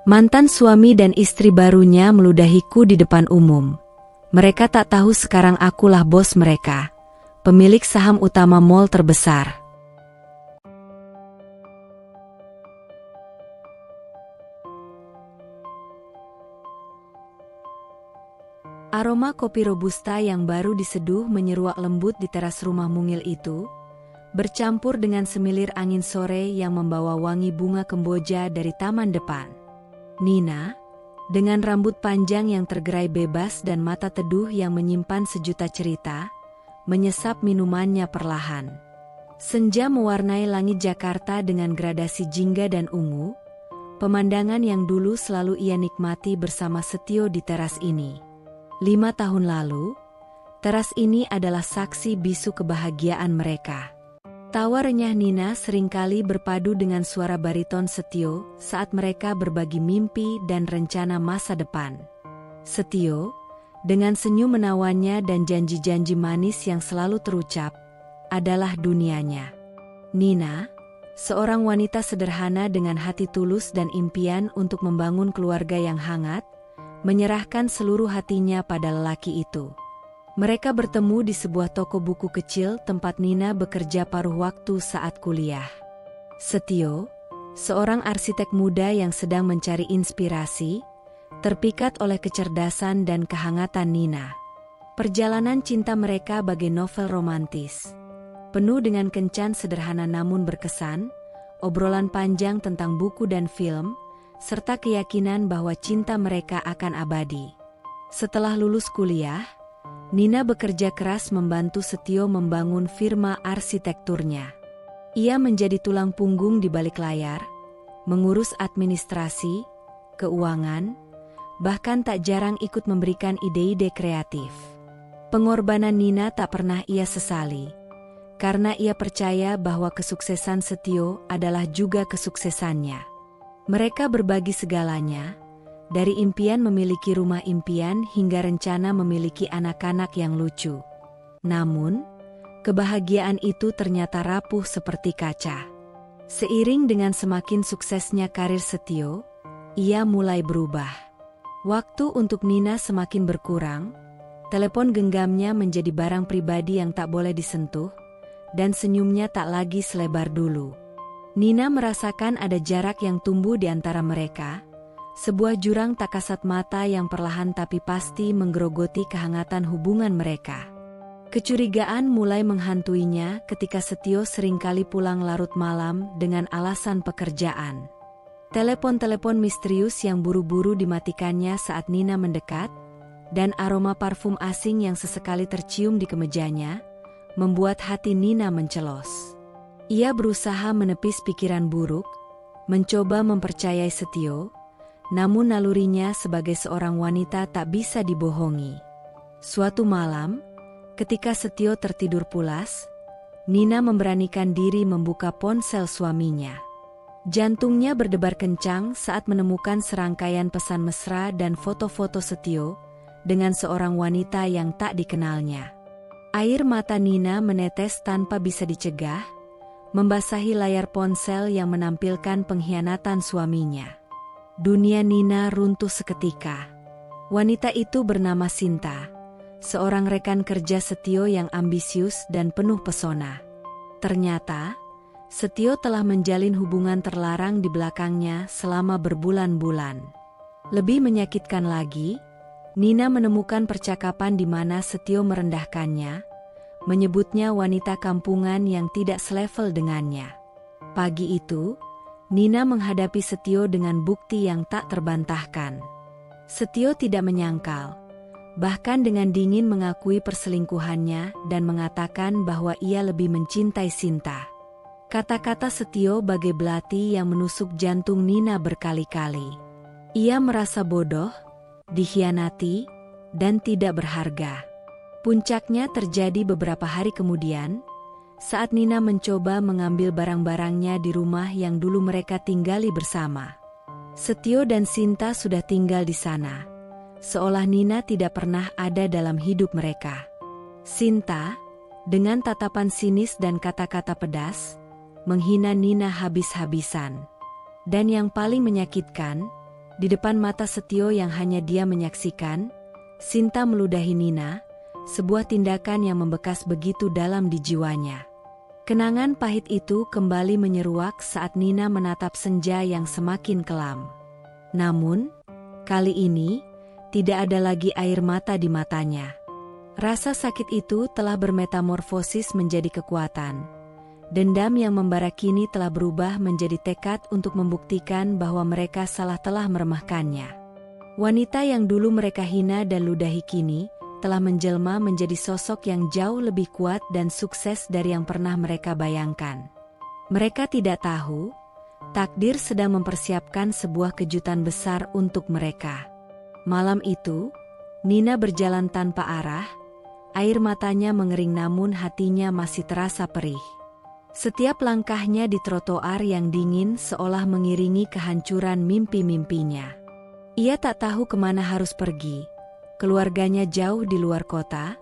Mantan suami dan istri barunya meludahiku di depan umum. Mereka tak tahu sekarang akulah bos mereka, pemilik saham utama mall terbesar. Aroma kopi robusta yang baru diseduh menyeruak lembut di teras rumah mungil itu, bercampur dengan semilir angin sore yang membawa wangi bunga kemboja dari taman depan. Nina, dengan rambut panjang yang tergerai bebas dan mata teduh yang menyimpan sejuta cerita, menyesap minumannya perlahan. Senja mewarnai langit Jakarta dengan gradasi jingga dan ungu, pemandangan yang dulu selalu ia nikmati bersama Setio di teras ini. 5 tahun lalu, teras ini adalah saksi bisu kebahagiaan mereka. Tawa renyah Nina seringkali berpadu dengan suara bariton Setio saat mereka berbagi mimpi dan rencana masa depan. Setio, dengan senyum menawannya dan janji-janji manis yang selalu terucap, adalah dunianya. Nina, seorang wanita sederhana dengan hati tulus dan impian untuk membangun keluarga yang hangat, menyerahkan seluruh hatinya pada lelaki itu. Mereka bertemu di sebuah toko buku kecil tempat Nina bekerja paruh waktu saat kuliah. Setio, seorang arsitek muda yang sedang mencari inspirasi, terpikat oleh kecerdasan dan kehangatan Nina. Perjalanan cinta mereka bagai novel romantis. Penuh dengan kencan sederhana namun berkesan, obrolan panjang tentang buku dan film, serta keyakinan bahwa cinta mereka akan abadi. Setelah lulus kuliah, Nina bekerja keras membantu Setio membangun firma arsitekturnya. Ia menjadi tulang punggung di balik layar, mengurus administrasi, keuangan, bahkan tak jarang ikut memberikan ide-ide kreatif. Pengorbanan Nina tak pernah ia sesali, karena ia percaya bahwa kesuksesan Setio adalah juga kesuksesannya. Mereka berbagi segalanya, dari impian memiliki rumah impian hingga rencana memiliki anak-anak yang lucu. Namun, kebahagiaan itu ternyata rapuh seperti kaca. Seiring dengan semakin suksesnya karir Setio, ia mulai berubah. Waktu untuk Nina semakin berkurang, telepon genggamnya menjadi barang pribadi yang tak boleh disentuh, dan senyumnya tak lagi selebar dulu. Nina merasakan ada jarak yang tumbuh di antara mereka, sebuah jurang tak kasat mata yang perlahan tapi pasti menggerogoti kehangatan hubungan mereka. Kecurigaan mulai menghantuinya ketika Setio seringkali pulang larut malam dengan alasan pekerjaan. Telepon-telepon misterius yang buru-buru dimatikannya saat Nina mendekat, dan aroma parfum asing yang sesekali tercium di kemejanya, membuat hati Nina mencelos. Ia berusaha menepis pikiran buruk, mencoba mempercayai Setio, namun nalurinya sebagai seorang wanita tak bisa dibohongi. Suatu malam, ketika Setio tertidur pulas, Nina memberanikan diri membuka ponsel suaminya. Jantungnya berdebar kencang saat menemukan serangkaian pesan mesra dan foto-foto Setio dengan seorang wanita yang tak dikenalnya. Air mata Nina menetes tanpa bisa dicegah, membasahi layar ponsel yang menampilkan pengkhianatan suaminya. Dunia Nina runtuh seketika. Wanita itu bernama Sinta, seorang rekan kerja Setio yang ambisius dan penuh pesona. Ternyata, Setio telah menjalin hubungan terlarang di belakangnya selama berbulan-bulan. Lebih menyakitkan lagi, Nina menemukan percakapan di mana Setio merendahkannya, menyebutnya wanita kampungan yang tidak selevel dengannya. Pagi itu, Nina menghadapi Setio dengan bukti yang tak terbantahkan. Setio tidak menyangkal, bahkan dengan dingin mengakui perselingkuhannya dan mengatakan bahwa ia lebih mencintai Sinta. Kata-kata Setio bagai belati yang menusuk jantung Nina berkali-kali. Ia merasa bodoh, dikhianati, dan tidak berharga. Puncaknya terjadi beberapa hari kemudian, saat Nina mencoba mengambil barang-barangnya di rumah yang dulu mereka tinggali bersama. Setio dan Sinta sudah tinggal di sana, seolah Nina tidak pernah ada dalam hidup mereka. Sinta, dengan tatapan sinis dan kata-kata pedas, menghina Nina habis-habisan. Dan yang paling menyakitkan, Di depan mata Setio yang hanya dia menyaksikan, Sinta meludahi Nina, sebuah tindakan yang membekas begitu dalam di jiwanya. Kenangan pahit itu kembali menyeruak saat Nina menatap senja yang semakin kelam. Namun, kali ini, tidak ada lagi air mata di matanya. Rasa sakit itu telah bermetamorfosis menjadi kekuatan. Dendam yang membara kini telah berubah menjadi tekad untuk membuktikan bahwa mereka salah telah meremehkannya. Wanita yang dulu mereka hina dan ludahi kini telah menjelma menjadi sosok yang jauh lebih kuat dan sukses dari yang pernah mereka bayangkan. Mereka tidak tahu, takdir sedang mempersiapkan sebuah kejutan besar untuk mereka. Malam itu, Nina berjalan tanpa arah, air matanya mengering namun hatinya masih terasa perih. Setiap langkahnya di trotoar yang dingin seolah mengiringi kehancuran mimpi-mimpinya. Ia tak tahu kemana harus pergi, keluarganya jauh di luar kota,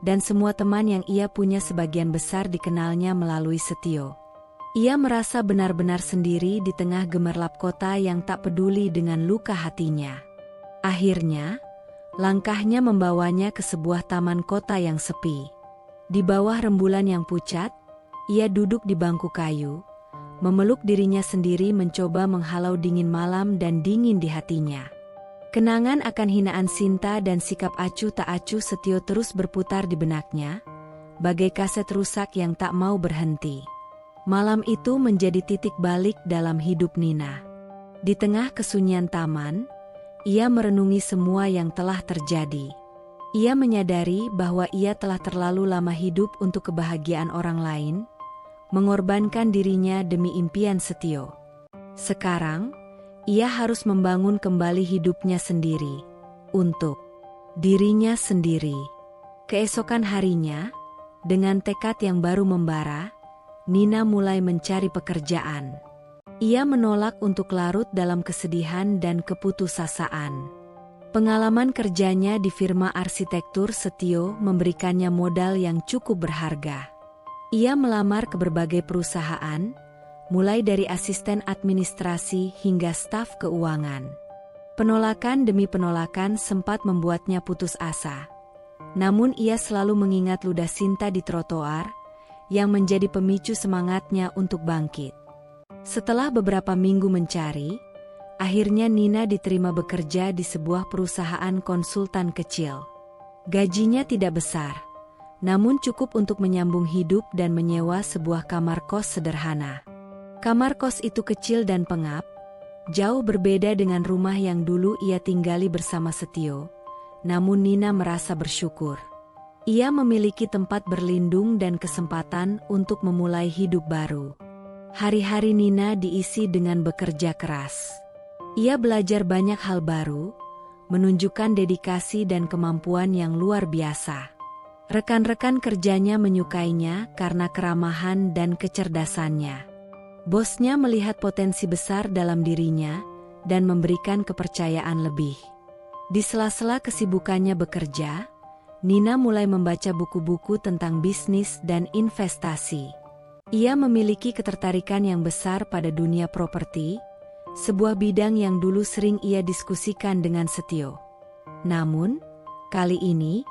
dan semua teman yang ia punya sebagian besar dikenalnya melalui Setio. Ia merasa benar-benar sendiri di tengah gemerlap kota yang tak peduli dengan luka hatinya. Akhirnya, langkahnya membawanya ke sebuah taman kota yang sepi. Di bawah rembulan yang pucat, ia duduk di bangku kayu, memeluk dirinya sendiri mencoba menghalau dingin malam dan dingin di hatinya. Kenangan akan hinaan Sinta dan sikap acuh tak acuh Setio terus berputar di benaknya, bagai kaset rusak yang tak mau berhenti. Malam itu menjadi titik balik dalam hidup Nina. Di tengah kesunyian taman, ia merenungi semua yang telah terjadi. Ia menyadari bahwa ia telah terlalu lama hidup untuk kebahagiaan orang lain, mengorbankan dirinya demi impian Setio. Sekarang, ia harus membangun kembali hidupnya sendiri, untuk dirinya sendiri. Keesokan harinya, dengan tekad yang baru membara, Nina mulai mencari pekerjaan. Ia menolak untuk larut dalam kesedihan dan keputusasaan. Pengalaman kerjanya di firma arsitektur Setio memberikannya modal yang cukup berharga. Ia melamar ke berbagai perusahaan, mulai dari asisten administrasi hingga staf keuangan. Penolakan demi penolakan sempat membuatnya putus asa. Namun ia selalu mengingat ludah Sinta di trotoar, yang menjadi pemicu semangatnya untuk bangkit. Setelah beberapa minggu mencari, akhirnya Nina diterima bekerja di sebuah perusahaan konsultan kecil. Gajinya tidak besar, namun cukup untuk menyambung hidup dan menyewa sebuah kamar kos sederhana. Kamar kos itu kecil dan pengap, jauh berbeda dengan rumah yang dulu ia tinggali bersama Setio, namun Nina merasa bersyukur. Ia memiliki tempat berlindung dan kesempatan untuk memulai hidup baru. Hari-hari Nina diisi dengan bekerja keras. Ia belajar banyak hal baru, menunjukkan dedikasi dan kemampuan yang luar biasa. Rekan-rekan kerjanya menyukainya karena keramahan dan kecerdasannya. Bosnya melihat potensi besar dalam dirinya dan memberikan kepercayaan lebih. Di sela-sela kesibukannya bekerja, Nina mulai membaca buku-buku tentang bisnis dan investasi. Ia memiliki ketertarikan yang besar pada dunia properti, sebuah bidang yang dulu sering ia diskusikan dengan Setio. Namun, kali ini,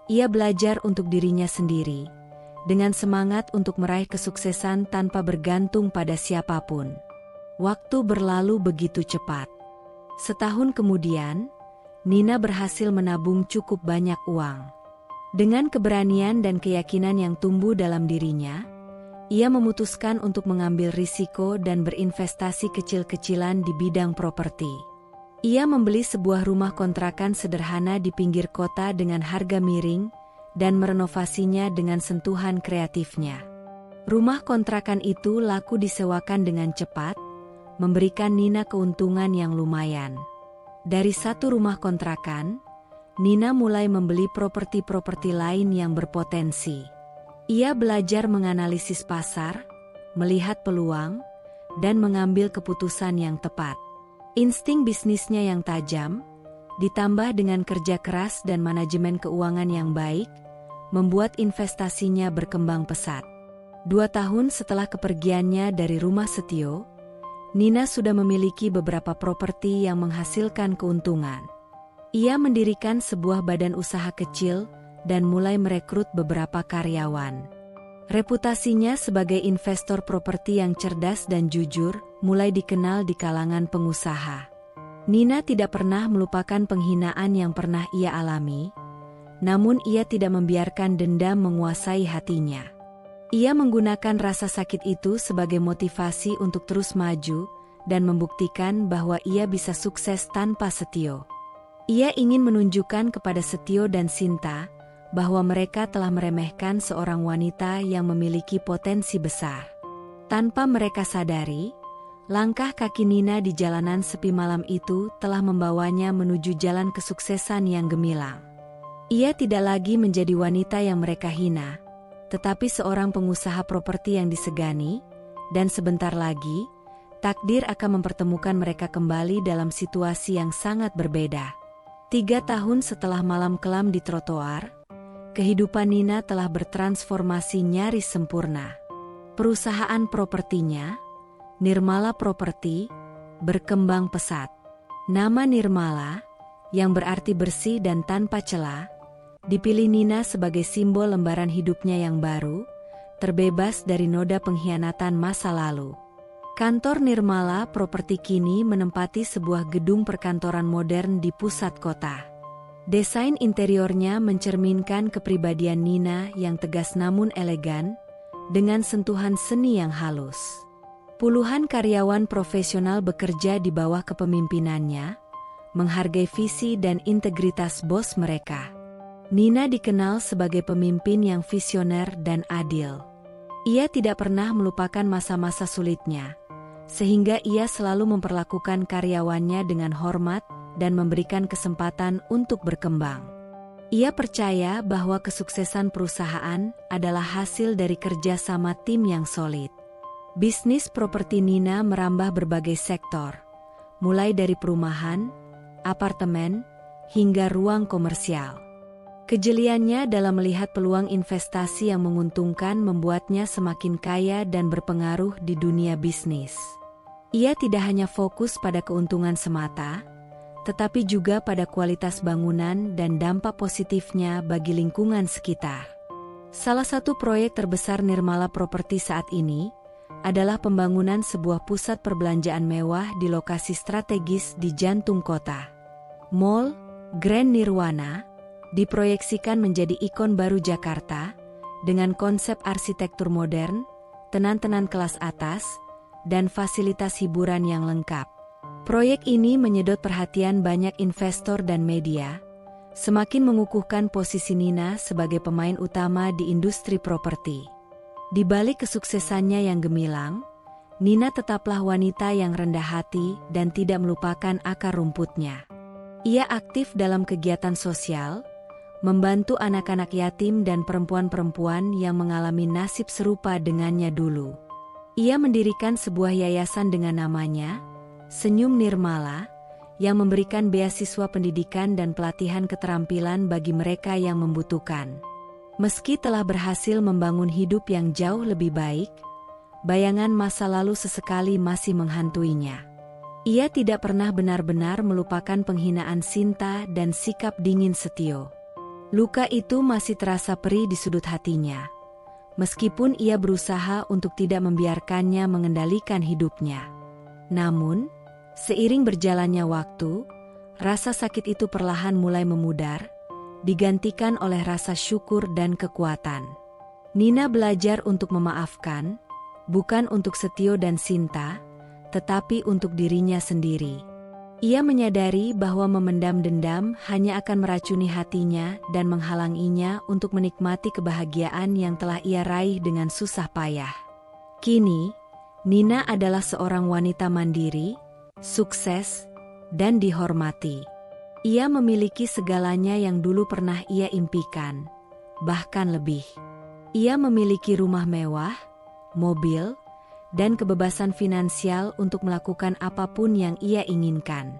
ia belajar untuk dirinya sendiri, dengan semangat untuk meraih kesuksesan tanpa bergantung pada siapapun. Waktu berlalu begitu cepat. Setahun kemudian, Nina berhasil menabung cukup banyak uang. Dengan keberanian dan keyakinan yang tumbuh dalam dirinya, ia memutuskan untuk mengambil risiko dan berinvestasi kecil-kecilan di bidang properti. Ia membeli sebuah rumah kontrakan sederhana di pinggir kota dengan harga miring dan merenovasinya dengan sentuhan kreatifnya. Rumah kontrakan itu laku disewakan dengan cepat, memberikan Nina keuntungan yang lumayan. Dari satu rumah kontrakan, Nina mulai membeli properti-properti lain yang berpotensi. Ia belajar menganalisis pasar, melihat peluang, dan mengambil keputusan yang tepat. Insting bisnisnya yang tajam, ditambah dengan kerja keras dan manajemen keuangan yang baik, membuat investasinya berkembang pesat. 2 tahun setelah kepergiannya dari rumah Setio, Nina sudah memiliki beberapa properti yang menghasilkan keuntungan. Ia mendirikan sebuah badan usaha kecil dan mulai merekrut beberapa karyawan. Reputasinya sebagai investor properti yang cerdas dan jujur mulai dikenal di kalangan pengusaha. Nina tidak pernah melupakan penghinaan yang pernah ia alami, namun ia tidak membiarkan dendam menguasai hatinya. Ia menggunakan rasa sakit itu sebagai motivasi untuk terus maju dan membuktikan bahwa ia bisa sukses tanpa Setio. Ia ingin menunjukkan kepada Setio dan Sinta bahwa mereka telah meremehkan seorang wanita yang memiliki potensi besar. Tanpa mereka sadari, langkah kaki Nina di jalanan sepi malam itu telah membawanya menuju jalan kesuksesan yang gemilang. Ia tidak lagi menjadi wanita yang mereka hina, tetapi seorang pengusaha properti yang disegani, dan sebentar lagi, takdir akan mempertemukan mereka kembali dalam situasi yang sangat berbeda. 3 tahun setelah malam kelam di trotoar, kehidupan Nina telah bertransformasi nyaris sempurna. Perusahaan propertinya, Nirmala Property, berkembang pesat. Nama Nirmala, yang berarti bersih dan tanpa celah, dipilih Nina sebagai simbol lembaran hidupnya yang baru, terbebas dari noda pengkhianatan masa lalu. Kantor Nirmala Property kini menempati sebuah gedung perkantoran modern di pusat kota. Desain interiornya mencerminkan kepribadian Nina yang tegas namun elegan, dengan sentuhan seni yang halus. Puluhan karyawan profesional bekerja di bawah kepemimpinannya, menghargai visi dan integritas bos mereka. Nina dikenal sebagai pemimpin yang visioner dan adil. Ia tidak pernah melupakan masa-masa sulitnya, sehingga ia selalu memperlakukan karyawannya dengan hormat dan memberikan kesempatan untuk berkembang. Ia percaya bahwa kesuksesan perusahaan adalah hasil dari kerja sama tim yang solid. Bisnis properti Nina merambah berbagai sektor, mulai dari perumahan, apartemen, hingga ruang komersial. Kejeliannya dalam melihat peluang investasi yang menguntungkan membuatnya semakin kaya dan berpengaruh di dunia bisnis. Ia tidak hanya fokus pada keuntungan semata, tetapi juga pada kualitas bangunan dan dampak positifnya bagi lingkungan sekitar. Salah satu proyek terbesar Nirmala Property saat ini adalah pembangunan sebuah pusat perbelanjaan mewah di lokasi strategis di jantung kota. Mall Grand Nirwana diproyeksikan menjadi ikon baru Jakarta dengan konsep arsitektur modern, tenan-tenan kelas atas, dan fasilitas hiburan yang lengkap. Proyek ini menyedot perhatian banyak investor dan media, semakin mengukuhkan posisi Nina sebagai pemain utama di industri properti. Di balik kesuksesannya yang gemilang, Nina tetaplah wanita yang rendah hati dan tidak melupakan akar rumputnya. Ia aktif dalam kegiatan sosial, membantu anak-anak yatim dan perempuan-perempuan yang mengalami nasib serupa dengannya dulu. Ia mendirikan sebuah yayasan dengan namanya, Senyum Nirmala, yang memberikan beasiswa pendidikan dan pelatihan keterampilan bagi mereka yang membutuhkan. Meski telah berhasil membangun hidup yang jauh lebih baik, bayangan masa lalu sesekali masih menghantuinya. Ia tidak pernah benar-benar melupakan penghinaan Sinta dan sikap dingin Setio. Luka itu masih terasa perih di sudut hatinya, meskipun ia berusaha untuk tidak membiarkannya mengendalikan hidupnya. Namun, seiring berjalannya waktu, rasa sakit itu perlahan mulai memudar, digantikan oleh rasa syukur dan kekuatan. Nina belajar untuk memaafkan, bukan untuk Setio dan Sinta, tetapi untuk dirinya sendiri. Ia menyadari bahwa memendam dendam hanya akan meracuni hatinya dan menghalanginya untuk menikmati kebahagiaan yang telah ia raih dengan susah payah. Kini, Nina adalah seorang wanita mandiri, sukses, dan dihormati. Ia memiliki segalanya yang dulu pernah ia impikan, bahkan lebih. Ia memiliki rumah mewah, mobil, dan kebebasan finansial untuk melakukan apapun yang ia inginkan.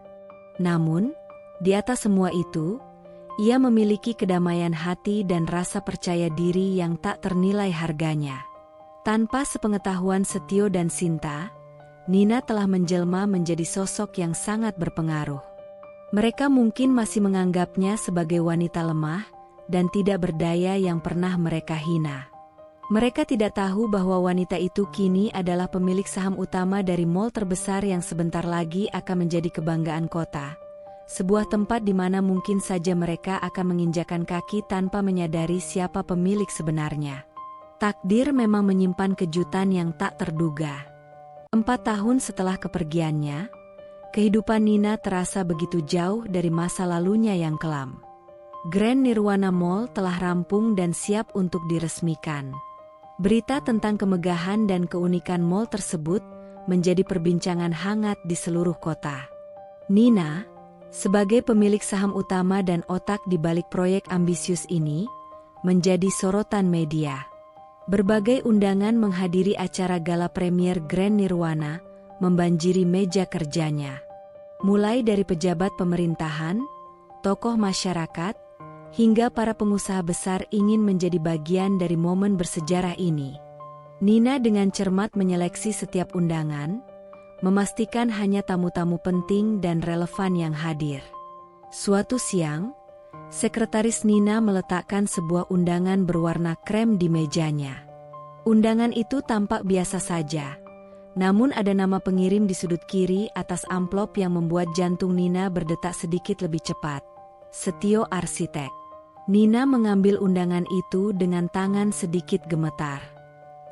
Namun, di atas semua itu, ia memiliki kedamaian hati dan rasa percaya diri yang tak ternilai harganya. Tanpa sepengetahuan Setio dan Sinta, Nina telah menjelma menjadi sosok yang sangat berpengaruh. Mereka mungkin masih menganggapnya sebagai wanita lemah dan tidak berdaya yang pernah mereka hina. Mereka tidak tahu bahwa wanita itu kini adalah pemilik saham utama dari mall terbesar yang sebentar lagi akan menjadi kebanggaan kota. Sebuah tempat di mana mungkin saja mereka akan menginjakan kaki tanpa menyadari siapa pemilik sebenarnya. Takdir memang menyimpan kejutan yang tak terduga. 4 tahun setelah kepergiannya, kehidupan Nina terasa begitu jauh dari masa lalunya yang kelam. Grand Nirwana Mall telah rampung dan siap untuk diresmikan. Berita tentang kemegahan dan keunikan mall tersebut menjadi perbincangan hangat di seluruh kota. Nina, sebagai pemilik saham utama dan otak di balik proyek ambisius ini, menjadi sorotan media. Berbagai undangan menghadiri acara gala premier Grand Nirwana membanjiri meja kerjanya. Mulai dari pejabat pemerintahan, tokoh masyarakat, hingga para pengusaha besar ingin menjadi bagian dari momen bersejarah ini. Nina dengan cermat menyeleksi setiap undangan, memastikan hanya tamu-tamu penting dan relevan yang hadir. Suatu siang, sekretaris Nina meletakkan sebuah undangan berwarna krem di mejanya. Undangan itu tampak biasa saja, namun ada nama pengirim di sudut kiri atas amplop yang membuat jantung Nina berdetak sedikit lebih cepat. Setio Arsitek. Nina mengambil undangan itu dengan tangan sedikit gemetar.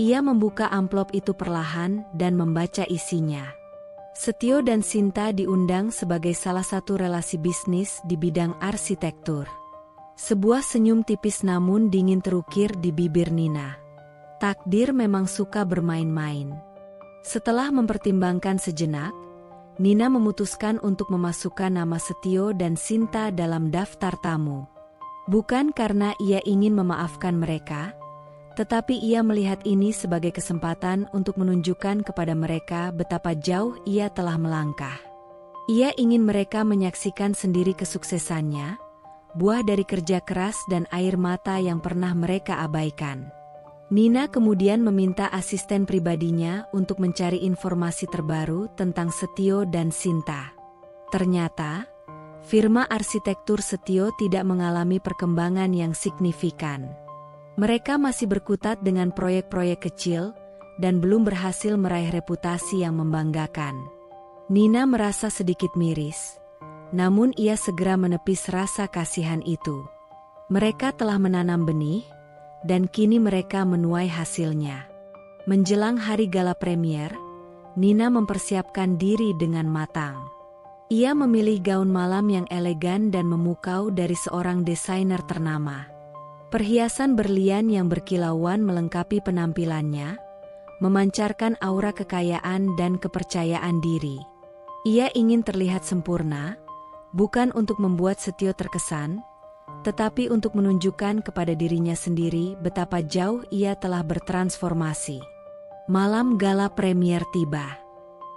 Ia membuka amplop itu perlahan dan membaca isinya. Setio dan Sinta diundang sebagai salah satu relasi bisnis di bidang arsitektur. Sebuah senyum tipis namun dingin terukir di bibir Nina. Takdir memang suka bermain-main. Setelah mempertimbangkan sejenak, Nina memutuskan untuk memasukkan nama Setio dan Sinta dalam daftar tamu. Bukan karena ia ingin memaafkan mereka, tetapi ia melihat ini sebagai kesempatan untuk menunjukkan kepada mereka betapa jauh ia telah melangkah. Ia ingin mereka menyaksikan sendiri kesuksesannya, buah dari kerja keras dan air mata yang pernah mereka abaikan. Nina kemudian meminta asisten pribadinya untuk mencari informasi terbaru tentang Setio dan Sinta. Ternyata, firma arsitektur Setio tidak mengalami perkembangan yang signifikan. Mereka masih berkutat dengan proyek-proyek kecil dan belum berhasil meraih reputasi yang membanggakan. Nina merasa sedikit miris, namun ia segera menepis rasa kasihan itu. Mereka telah menanam benih, dan kini mereka menuai hasilnya. Menjelang hari gala premier, Nina mempersiapkan diri dengan matang. Ia memilih gaun malam yang elegan dan memukau dari seorang desainer ternama. Perhiasan berlian yang berkilauan melengkapi penampilannya, memancarkan aura kekayaan dan kepercayaan diri. Ia ingin terlihat sempurna, bukan untuk membuat Setio terkesan, tetapi untuk menunjukkan kepada dirinya sendiri betapa jauh ia telah bertransformasi. Malam gala premier tiba.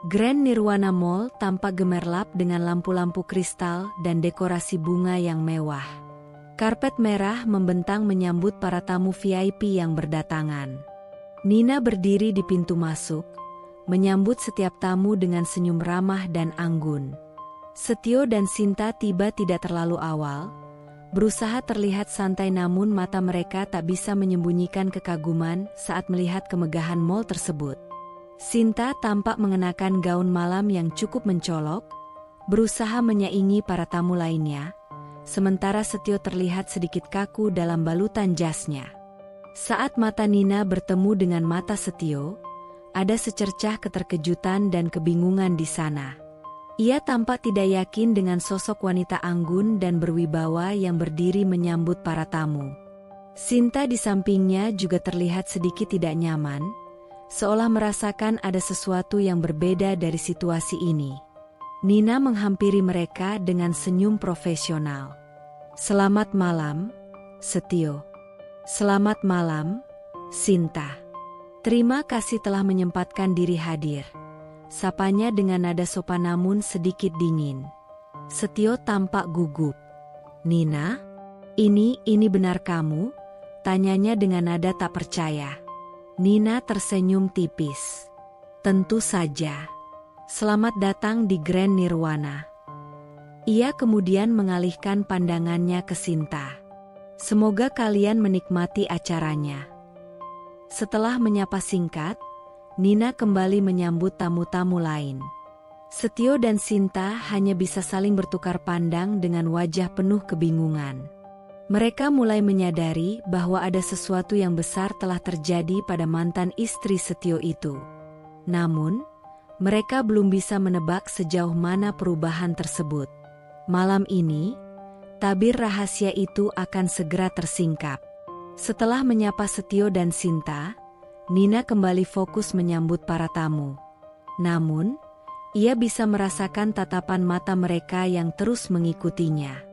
Grand Nirwana Mall tampak gemerlap dengan lampu-lampu kristal dan dekorasi bunga yang mewah. Karpet merah membentang menyambut para tamu VIP yang berdatangan. Nina berdiri di pintu masuk, menyambut setiap tamu dengan senyum ramah dan anggun. Setio dan Sinta tiba tidak terlalu awal, berusaha terlihat santai namun mata mereka tak bisa menyembunyikan kekaguman saat melihat kemegahan mall tersebut. Sinta tampak mengenakan gaun malam yang cukup mencolok, berusaha menyaingi para tamu lainnya, sementara Setio terlihat sedikit kaku dalam balutan jasnya. Saat mata Nina bertemu dengan mata Setio, ada secercah keterkejutan dan kebingungan di sana. Ia tampak tidak yakin dengan sosok wanita anggun dan berwibawa yang berdiri menyambut para tamu. Sinta di sampingnya juga terlihat sedikit tidak nyaman, seolah merasakan ada sesuatu yang berbeda dari situasi ini. Nina menghampiri mereka dengan senyum profesional. "Selamat malam, Setio." "Selamat malam, Sinta." "Terima kasih telah menyempatkan diri hadir," sapanya dengan nada sopan namun sedikit dingin. Setio tampak gugup. "Nina, ini benar kamu?" tanyanya dengan nada tak percaya. Nina tersenyum tipis. "Tentu saja." Selamat datang di Grand Nirwana. Ia kemudian mengalihkan pandangannya ke Sinta. Semoga kalian menikmati acaranya. Setelah menyapa singkat, Nina kembali menyambut tamu-tamu lain. Setio dan Sinta hanya bisa saling bertukar pandang dengan wajah penuh kebingungan. Mereka mulai menyadari bahwa ada sesuatu yang besar telah terjadi pada mantan istri Setio itu. Namun, mereka belum bisa menebak sejauh mana perubahan tersebut. Malam ini, tabir rahasia itu akan segera tersingkap. Setelah menyapa Setio dan Sinta, Nina kembali fokus menyambut para tamu. Namun, ia bisa merasakan tatapan mata mereka yang terus mengikutinya.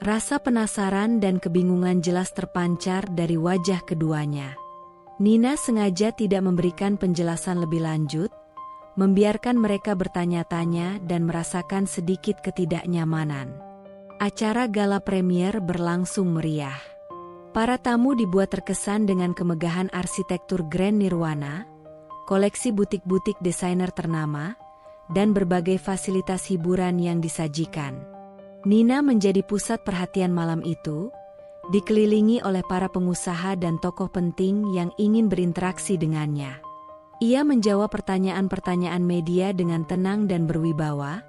Rasa penasaran dan kebingungan jelas terpancar dari wajah keduanya. Nina sengaja tidak memberikan penjelasan lebih lanjut, membiarkan mereka bertanya-tanya dan merasakan sedikit ketidaknyamanan. Acara gala premier berlangsung meriah. Para tamu dibuat terkesan dengan kemegahan arsitektur Grand Nirwana, koleksi butik-butik desainer ternama, dan berbagai fasilitas hiburan yang disajikan. Nina menjadi pusat perhatian malam itu, dikelilingi oleh para pengusaha dan tokoh penting yang ingin berinteraksi dengannya. Ia menjawab pertanyaan-pertanyaan media dengan tenang dan berwibawa,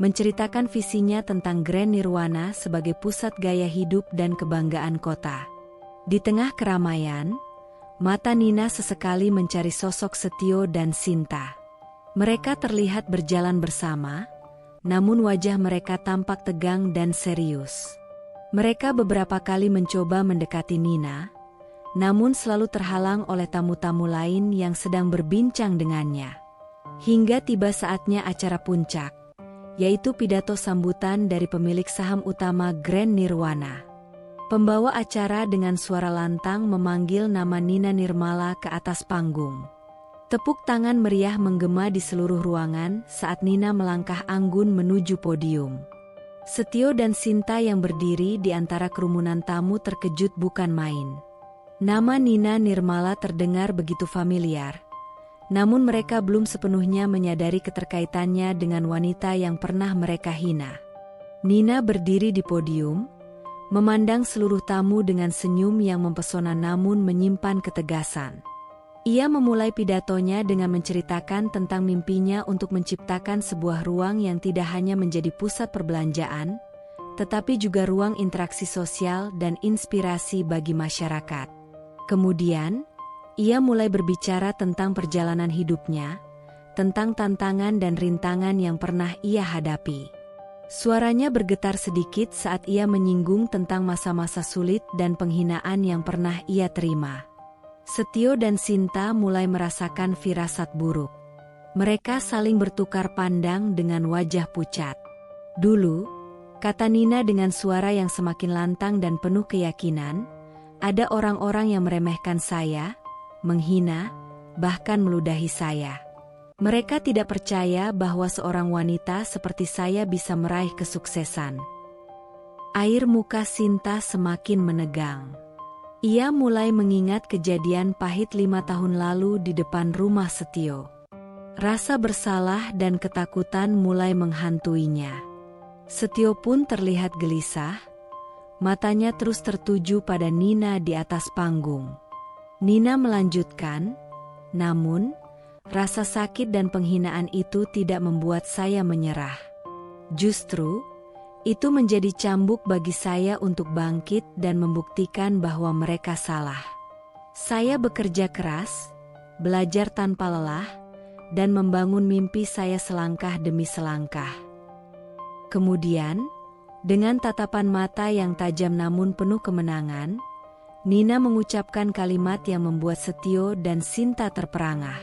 menceritakan visinya tentang Grand Nirwana sebagai pusat gaya hidup dan kebanggaan kota. Di tengah keramaian, mata Nina sesekali mencari sosok Setio dan Sinta. Mereka terlihat berjalan bersama, namun wajah mereka tampak tegang dan serius. Mereka beberapa kali mencoba mendekati Nina, namun selalu terhalang oleh tamu-tamu lain yang sedang berbincang dengannya. Hingga tiba saatnya acara puncak, yaitu pidato sambutan dari pemilik saham utama Grand Nirwana. Pembawa acara dengan suara lantang memanggil nama Nina Nirmala ke atas panggung. Tepuk tangan meriah menggema di seluruh ruangan saat Nina melangkah anggun menuju podium. Setio dan Sinta yang berdiri di antara kerumunan tamu terkejut bukan main. Nama Nina Nirmala terdengar begitu familiar, namun mereka belum sepenuhnya menyadari keterkaitannya dengan wanita yang pernah mereka hina. Nina berdiri di podium, memandang seluruh tamu dengan senyum yang mempesona namun menyimpan ketegasan. Ia memulai pidatonya dengan menceritakan tentang mimpinya untuk menciptakan sebuah ruang yang tidak hanya menjadi pusat perbelanjaan, tetapi juga ruang interaksi sosial dan inspirasi bagi masyarakat. Kemudian, ia mulai berbicara tentang perjalanan hidupnya, tentang tantangan dan rintangan yang pernah ia hadapi. Suaranya bergetar sedikit saat ia menyinggung tentang masa-masa sulit dan penghinaan yang pernah ia terima. Setio dan Sinta mulai merasakan firasat buruk. Mereka saling bertukar pandang dengan wajah pucat. Dulu, kata Nina dengan suara yang semakin lantang dan penuh keyakinan, ada orang-orang yang meremehkan saya, menghina, bahkan meludahi saya. Mereka tidak percaya bahwa seorang wanita seperti saya bisa meraih kesuksesan. Air muka Sinta semakin menegang. Ia mulai mengingat kejadian pahit 5 tahun lalu di depan rumah Setio. Rasa bersalah dan ketakutan mulai menghantuinya. Setio pun terlihat gelisah, matanya terus tertuju pada Nina di atas panggung. Nina melanjutkan, namun, rasa sakit dan penghinaan itu tidak membuat saya menyerah. Justru, itu menjadi cambuk bagi saya untuk bangkit dan membuktikan bahwa mereka salah. Saya bekerja keras, belajar tanpa lelah, dan membangun mimpi saya selangkah demi selangkah. Kemudian, dengan tatapan mata yang tajam namun penuh kemenangan, Nina mengucapkan kalimat yang membuat Setio dan Sinta terperangah.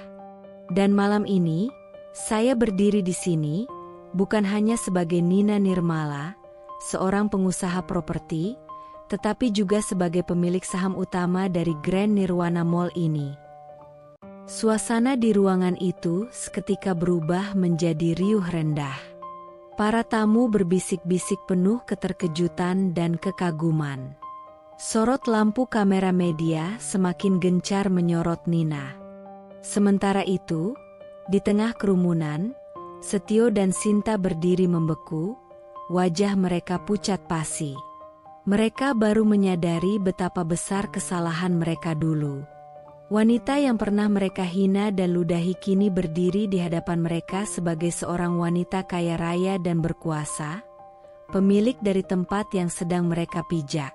Dan malam ini, saya berdiri di sini, bukan hanya sebagai Nina Nirmala, seorang pengusaha properti, tetapi juga sebagai pemilik saham utama dari Grand Nirwana Mall ini. Suasana di ruangan itu seketika berubah menjadi riuh rendah. Para tamu berbisik-bisik penuh keterkejutan dan kekaguman. Sorot lampu kamera media semakin gencar menyorot Nina. Sementara itu, di tengah kerumunan, Setio dan Sinta berdiri membeku, wajah mereka pucat pasi. Mereka baru menyadari betapa besar kesalahan mereka dulu. Wanita yang pernah mereka hina dan ludahi kini berdiri di hadapan mereka sebagai seorang wanita kaya raya dan berkuasa, pemilik dari tempat yang sedang mereka pijak.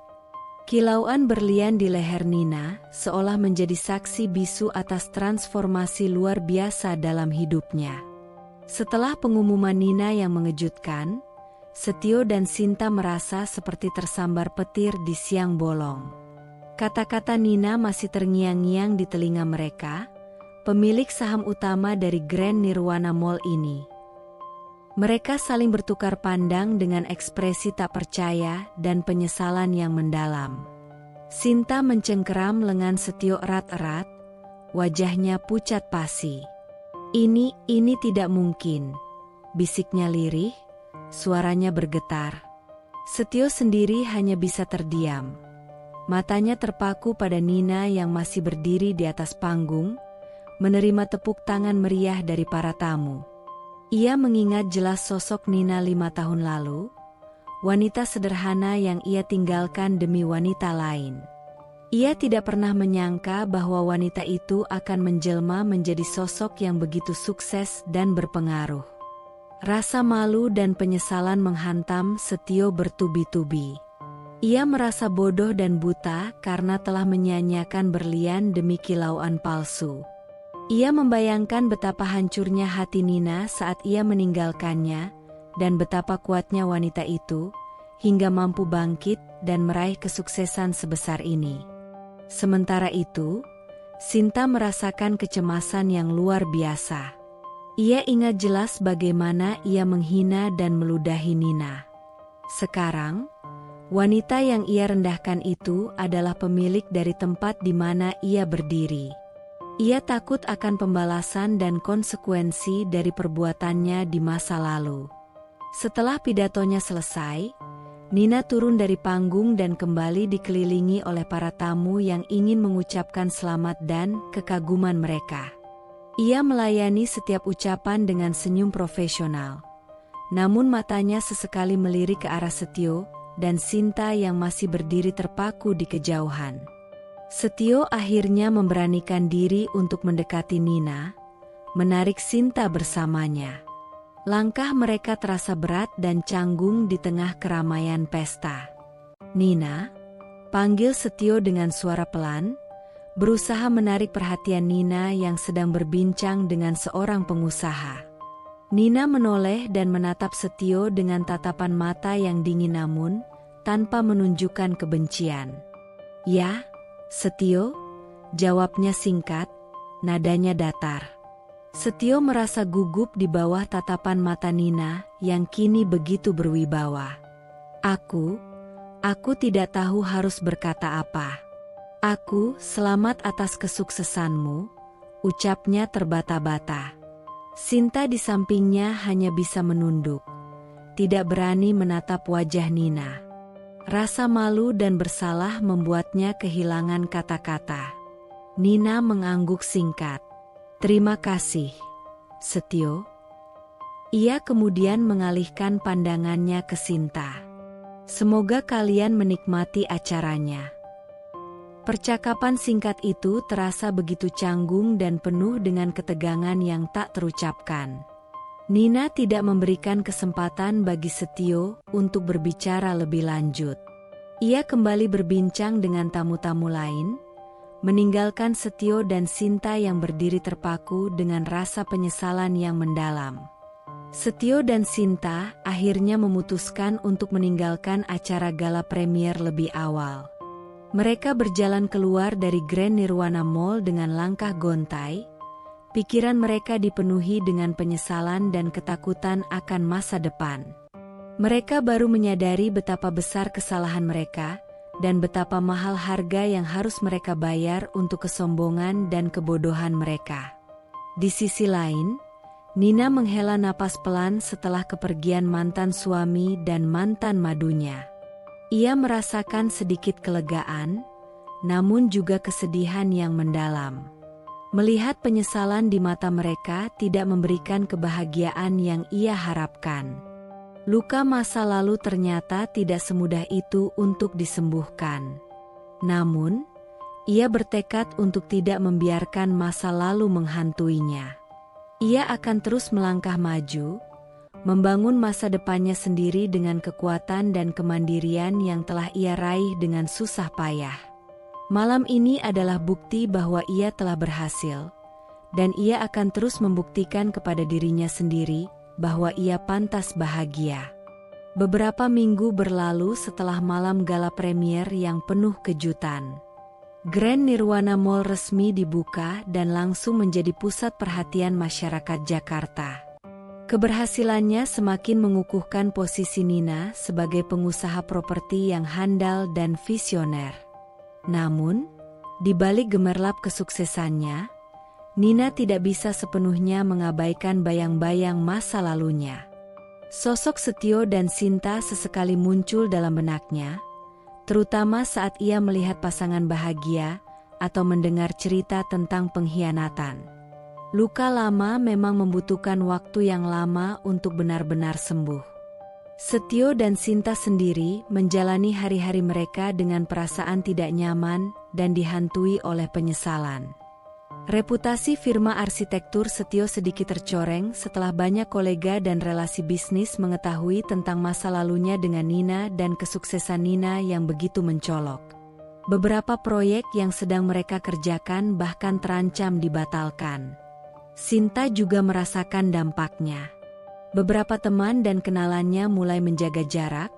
Kilauan berlian di leher Nina seolah menjadi saksi bisu atas transformasi luar biasa dalam hidupnya. Setelah pengumuman Nina yang mengejutkan, Setio dan Sinta merasa seperti tersambar petir di siang bolong. Kata-kata Nina masih terngiang-ngiang di telinga mereka, pemilik saham utama dari Grand Nirwana Mall ini. Mereka saling bertukar pandang dengan ekspresi tak percaya dan penyesalan yang mendalam. Sinta mencengkeram lengan Setio erat-erat, wajahnya pucat pasi. Ini tidak mungkin, bisiknya lirih, suaranya bergetar. Setio sendiri hanya bisa terdiam. Matanya terpaku pada Nina yang masih berdiri di atas panggung, menerima tepuk tangan meriah dari para tamu. Ia mengingat jelas sosok Nina 5 tahun lalu, wanita sederhana yang ia tinggalkan demi wanita lain. Ia tidak pernah menyangka bahwa wanita itu akan menjelma menjadi sosok yang begitu sukses dan berpengaruh. Rasa malu dan penyesalan menghantam Setio bertubi-tubi. Ia merasa bodoh dan buta karena telah menyia-nyiakan berlian demi kilauan palsu. Ia membayangkan betapa hancurnya hati Nina saat ia meninggalkannya, dan betapa kuatnya wanita itu, hingga mampu bangkit dan meraih kesuksesan sebesar ini. Sementara itu, Sinta merasakan kecemasan yang luar biasa. Ia ingat jelas bagaimana ia menghina dan meludahi Nina. Sekarang, wanita yang ia rendahkan itu adalah pemilik dari tempat di mana ia berdiri. Ia takut akan pembalasan dan konsekuensi dari perbuatannya di masa lalu. Setelah pidatonya selesai, Nina turun dari panggung dan kembali dikelilingi oleh para tamu yang ingin mengucapkan selamat dan kekaguman mereka. Ia melayani setiap ucapan dengan senyum profesional. Namun matanya sesekali melirik ke arah Setio dan Sinta yang masih berdiri terpaku di kejauhan. Setio akhirnya memberanikan diri untuk mendekati Nina, menarik Sinta bersamanya. Langkah mereka terasa berat dan canggung di tengah keramaian pesta. "Nina," panggil Setio dengan suara pelan, berusaha menarik perhatian Nina yang sedang berbincang dengan seorang pengusaha. Nina menoleh dan menatap Setio dengan tatapan mata yang dingin namun tanpa menunjukkan kebencian. "Ya, Setio," jawabnya singkat, nadanya datar. Setio merasa gugup di bawah tatapan mata Nina yang kini begitu berwibawa. Aku tidak tahu harus berkata apa. Selamat atas kesuksesanmu," ucapnya terbata-bata. Sinta di sampingnya hanya bisa menunduk, tidak berani menatap wajah Nina. Rasa malu dan bersalah membuatnya kehilangan kata-kata. Nina mengangguk singkat. "Terima kasih, Setio." Ia kemudian mengalihkan pandangannya ke Sinta. "Semoga kalian menikmati acaranya." Percakapan singkat itu terasa begitu canggung dan penuh dengan ketegangan yang tak terucapkan. Nina tidak memberikan kesempatan bagi Setio untuk berbicara lebih lanjut. Ia kembali berbincang dengan tamu-tamu lain, meninggalkan Setio dan Sinta yang berdiri terpaku dengan rasa penyesalan yang mendalam. Setio dan Sinta akhirnya memutuskan untuk meninggalkan acara gala premier lebih awal. Mereka berjalan keluar dari Grand Nirwana Mall dengan langkah gontai. Pikiran mereka dipenuhi dengan penyesalan dan ketakutan akan masa depan. Mereka baru menyadari betapa besar kesalahan mereka, dan betapa mahal harga yang harus mereka bayar untuk kesombongan dan kebodohan mereka. Di sisi lain, Nina menghela napas pelan setelah kepergian mantan suami dan mantan madunya. Ia merasakan sedikit kelegaan, namun juga kesedihan yang mendalam. Melihat penyesalan di mata mereka tidak memberikan kebahagiaan yang ia harapkan. Luka masa lalu ternyata tidak semudah itu untuk disembuhkan. Namun, ia bertekad untuk tidak membiarkan masa lalu menghantuinya. Ia akan terus melangkah maju, membangun masa depannya sendiri dengan kekuatan dan kemandirian yang telah ia raih dengan susah payah. Malam ini adalah bukti bahwa ia telah berhasil, dan ia akan terus membuktikan kepada dirinya sendiri bahwa ia pantas bahagia. Beberapa minggu berlalu setelah malam gala premier yang penuh kejutan. Grand Nirwana Mall resmi dibuka dan langsung menjadi pusat perhatian masyarakat Jakarta. Keberhasilannya semakin mengukuhkan posisi Nina sebagai pengusaha properti yang handal dan visioner. Namun, di balik gemerlap kesuksesannya, Nina tidak bisa sepenuhnya mengabaikan bayang-bayang masa lalunya. Sosok Setio dan Sinta sesekali muncul dalam benaknya, terutama saat ia melihat pasangan bahagia atau mendengar cerita tentang pengkhianatan. Luka lama memang membutuhkan waktu yang lama untuk benar-benar sembuh. Setio dan Sinta sendiri menjalani hari-hari mereka dengan perasaan tidak nyaman dan dihantui oleh penyesalan. Reputasi firma arsitektur Setio sedikit tercoreng setelah banyak kolega dan relasi bisnis mengetahui tentang masa lalunya dengan Nina dan kesuksesan Nina yang begitu mencolok. Beberapa proyek yang sedang mereka kerjakan bahkan terancam dibatalkan. Sinta juga merasakan dampaknya. Beberapa teman dan kenalannya mulai menjaga jarak,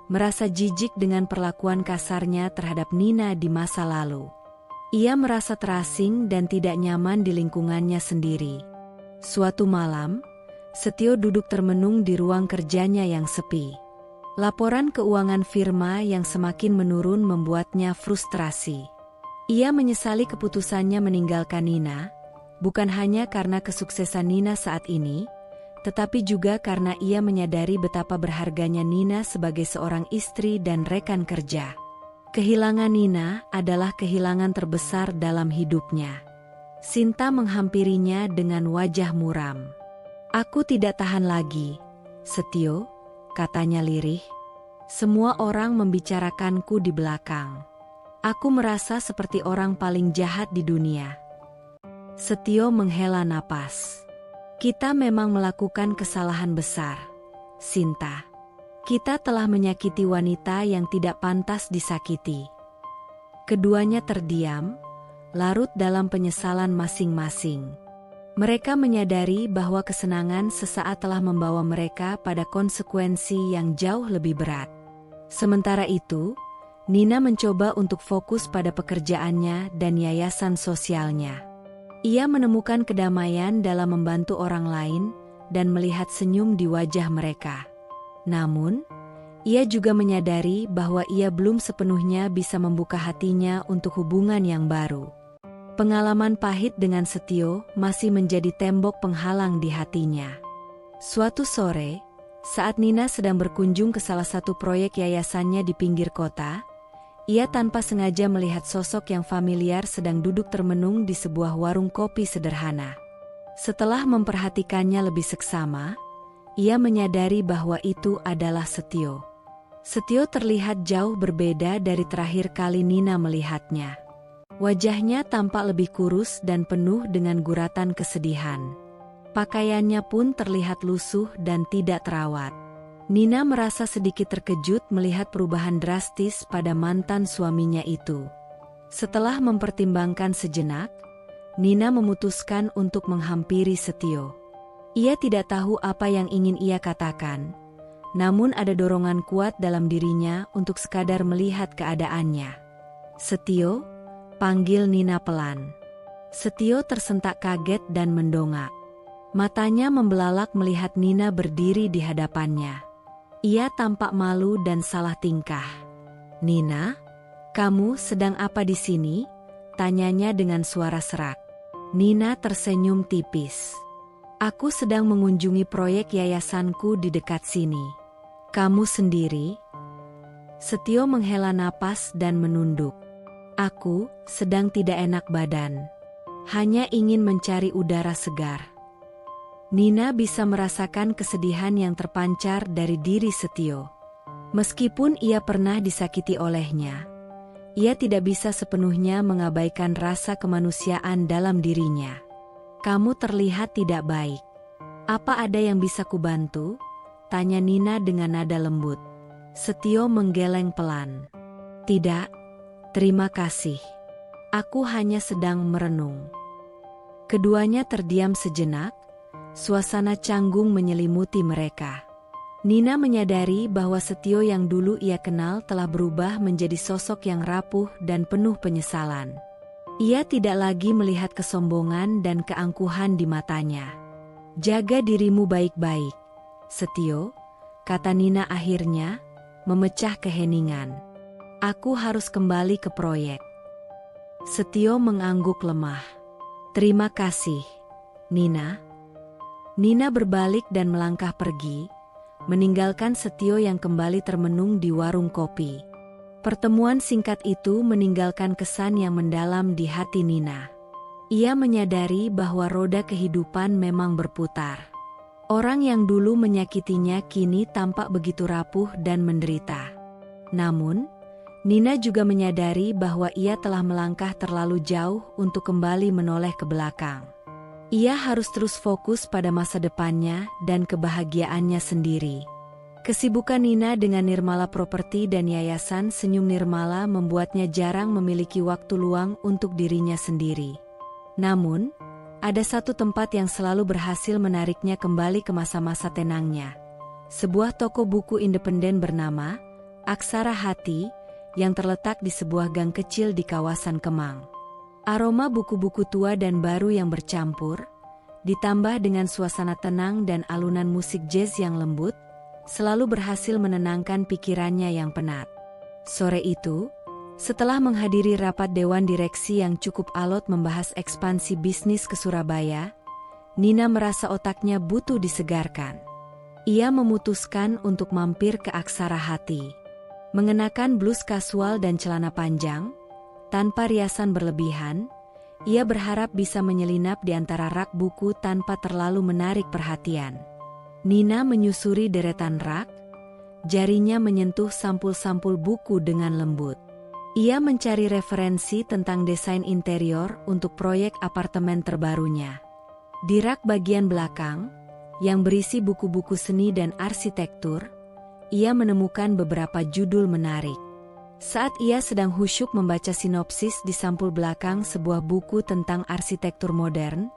merasa jijik dengan perlakuan kasarnya terhadap Nina di masa lalu. Ia merasa terasing dan tidak nyaman di lingkungannya sendiri. Suatu malam, Setio duduk termenung di ruang kerjanya yang sepi. Laporan keuangan firma yang semakin menurun membuatnya frustrasi. Ia menyesali keputusannya meninggalkan Nina, bukan hanya karena kesuksesan Nina saat ini, tetapi juga karena ia menyadari betapa berharganya Nina sebagai seorang istri dan rekan kerja. Kehilangan Nina adalah kehilangan terbesar dalam hidupnya. Sinta menghampirinya dengan wajah muram. "Aku tidak tahan lagi, Setio," katanya lirih. "Semua orang membicarakanku di belakang. Aku merasa seperti orang paling jahat di dunia." Setio menghela napas. "Kita memang melakukan kesalahan besar, Sinta. Kita telah menyakiti wanita yang tidak pantas disakiti." Keduanya terdiam, larut dalam penyesalan masing-masing. Mereka menyadari bahwa kesenangan sesaat telah membawa mereka pada konsekuensi yang jauh lebih berat. Sementara itu, Nina mencoba untuk fokus pada pekerjaannya dan yayasan sosialnya. Ia menemukan kedamaian dalam membantu orang lain dan melihat senyum di wajah mereka. Namun, ia juga menyadari bahwa ia belum sepenuhnya bisa membuka hatinya untuk hubungan yang baru. Pengalaman pahit dengan Setio masih menjadi tembok penghalang di hatinya. Suatu sore, saat Nina sedang berkunjung ke salah satu proyek yayasannya di pinggir kota, ia tanpa sengaja melihat sosok yang familiar sedang duduk termenung di sebuah warung kopi sederhana. Setelah memperhatikannya lebih seksama, ia menyadari bahwa itu adalah Setio. Setio terlihat jauh berbeda dari terakhir kali Nina melihatnya. Wajahnya tampak lebih kurus dan penuh dengan guratan kesedihan. Pakaiannya pun terlihat lusuh dan tidak terawat. Nina merasa sedikit terkejut melihat perubahan drastis pada mantan suaminya itu. Setelah mempertimbangkan sejenak, Nina memutuskan untuk menghampiri Setio. Ia tidak tahu apa yang ingin ia katakan, namun ada dorongan kuat dalam dirinya untuk sekadar melihat keadaannya. "Setio," panggil Nina pelan. Setio tersentak kaget dan mendongak. Matanya membelalak melihat Nina berdiri di hadapannya. Ia tampak malu dan salah tingkah. "Nina, kamu sedang apa di sini?" tanyanya dengan suara serak. Nina tersenyum tipis. "Aku sedang mengunjungi proyek yayasanku di dekat sini. Kamu sendiri?" Setio menghela napas dan menunduk. "Aku sedang tidak enak badan." hanya ingin mencari udara segar. Nina bisa merasakan kesedihan yang terpancar dari diri Setio. Meskipun ia pernah disakiti olehnya, ia tidak bisa sepenuhnya mengabaikan rasa kemanusiaan dalam dirinya. Kamu terlihat tidak baik. Apa ada yang bisa kubantu? Tanya Nina dengan nada lembut. Setio menggeleng pelan. Tidak, terima kasih. Aku hanya sedang merenung. Keduanya terdiam sejenak, suasana canggung menyelimuti mereka. Nina menyadari bahwa Setio yang dulu ia kenal telah berubah menjadi sosok yang rapuh dan penuh penyesalan. Ia tidak lagi melihat kesombongan dan keangkuhan di matanya. Jaga dirimu baik-baik, Setio, kata Nina akhirnya, memecah keheningan. Aku harus kembali ke proyek. Setio mengangguk lemah. Terima kasih, Nina. Nina berbalik dan melangkah pergi, meninggalkan Setio yang kembali termenung di warung kopi. Pertemuan singkat itu meninggalkan kesan yang mendalam di hati Nina. Ia menyadari bahwa roda kehidupan memang berputar. Orang yang dulu menyakitinya kini tampak begitu rapuh dan menderita. Namun, Nina juga menyadari bahwa ia telah melangkah terlalu jauh untuk kembali menoleh ke belakang. Ia harus terus fokus pada masa depannya dan kebahagiaannya sendiri. Kesibukan Nina dengan Nirmala Properti dan Yayasan Senyum Nirmala membuatnya jarang memiliki waktu luang untuk dirinya sendiri. Namun, ada satu tempat yang selalu berhasil menariknya kembali ke masa-masa tenangnya. Sebuah toko buku independen bernama Aksara Hati yang terletak di sebuah gang kecil di kawasan Kemang. Aroma buku-buku tua dan baru yang bercampur, ditambah dengan suasana tenang dan alunan musik jazz yang lembut, selalu berhasil menenangkan pikirannya yang penat. Sore itu, setelah menghadiri rapat dewan direksi yang cukup alot membahas ekspansi bisnis ke Surabaya, Nina merasa otaknya butuh disegarkan. Ia memutuskan untuk mampir ke Aksara Hati. Mengenakan blus kasual dan celana panjang, tanpa riasan berlebihan, ia berharap bisa menyelinap di antara rak buku tanpa terlalu menarik perhatian. Nina menyusuri deretan rak, jarinya menyentuh sampul-sampul buku dengan lembut. Ia mencari referensi tentang desain interior untuk proyek apartemen terbarunya. Di rak bagian belakang, yang berisi buku-buku seni dan arsitektur, ia menemukan beberapa judul menarik. Saat ia sedang khusyuk membaca sinopsis di sampul belakang sebuah buku tentang arsitektur modern,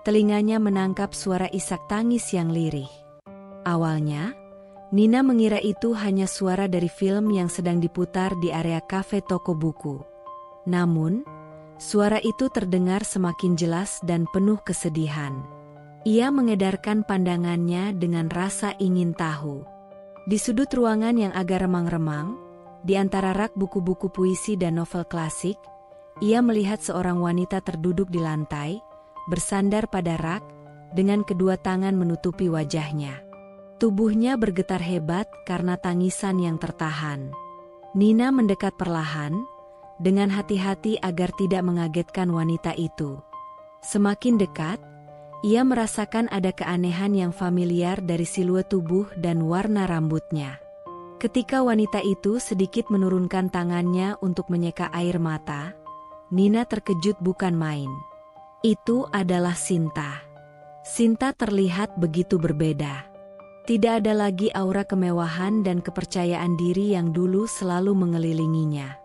telinganya menangkap suara isak tangis yang lirih. Awalnya, Nina mengira itu hanya suara dari film yang sedang diputar di area kafe toko buku. Namun, suara itu terdengar semakin jelas dan penuh kesedihan. Ia mengedarkan pandangannya dengan rasa ingin tahu. Di sudut ruangan yang agak remang-remang, di antara rak buku-buku puisi dan novel klasik, ia melihat seorang wanita terduduk di lantai, bersandar pada rak, dengan kedua tangan menutupi wajahnya. Tubuhnya bergetar hebat karena tangisan yang tertahan. Nina mendekat perlahan, dengan hati-hati agar tidak mengagetkan wanita itu. Semakin dekat, ia merasakan ada keanehan yang familiar dari siluet tubuh dan warna rambutnya. Ketika wanita itu sedikit menurunkan tangannya untuk menyeka air mata, Nina terkejut bukan main. Itu adalah Sinta. Sinta terlihat begitu berbeda. Tidak ada lagi aura kemewahan dan kepercayaan diri yang dulu selalu mengelilinginya.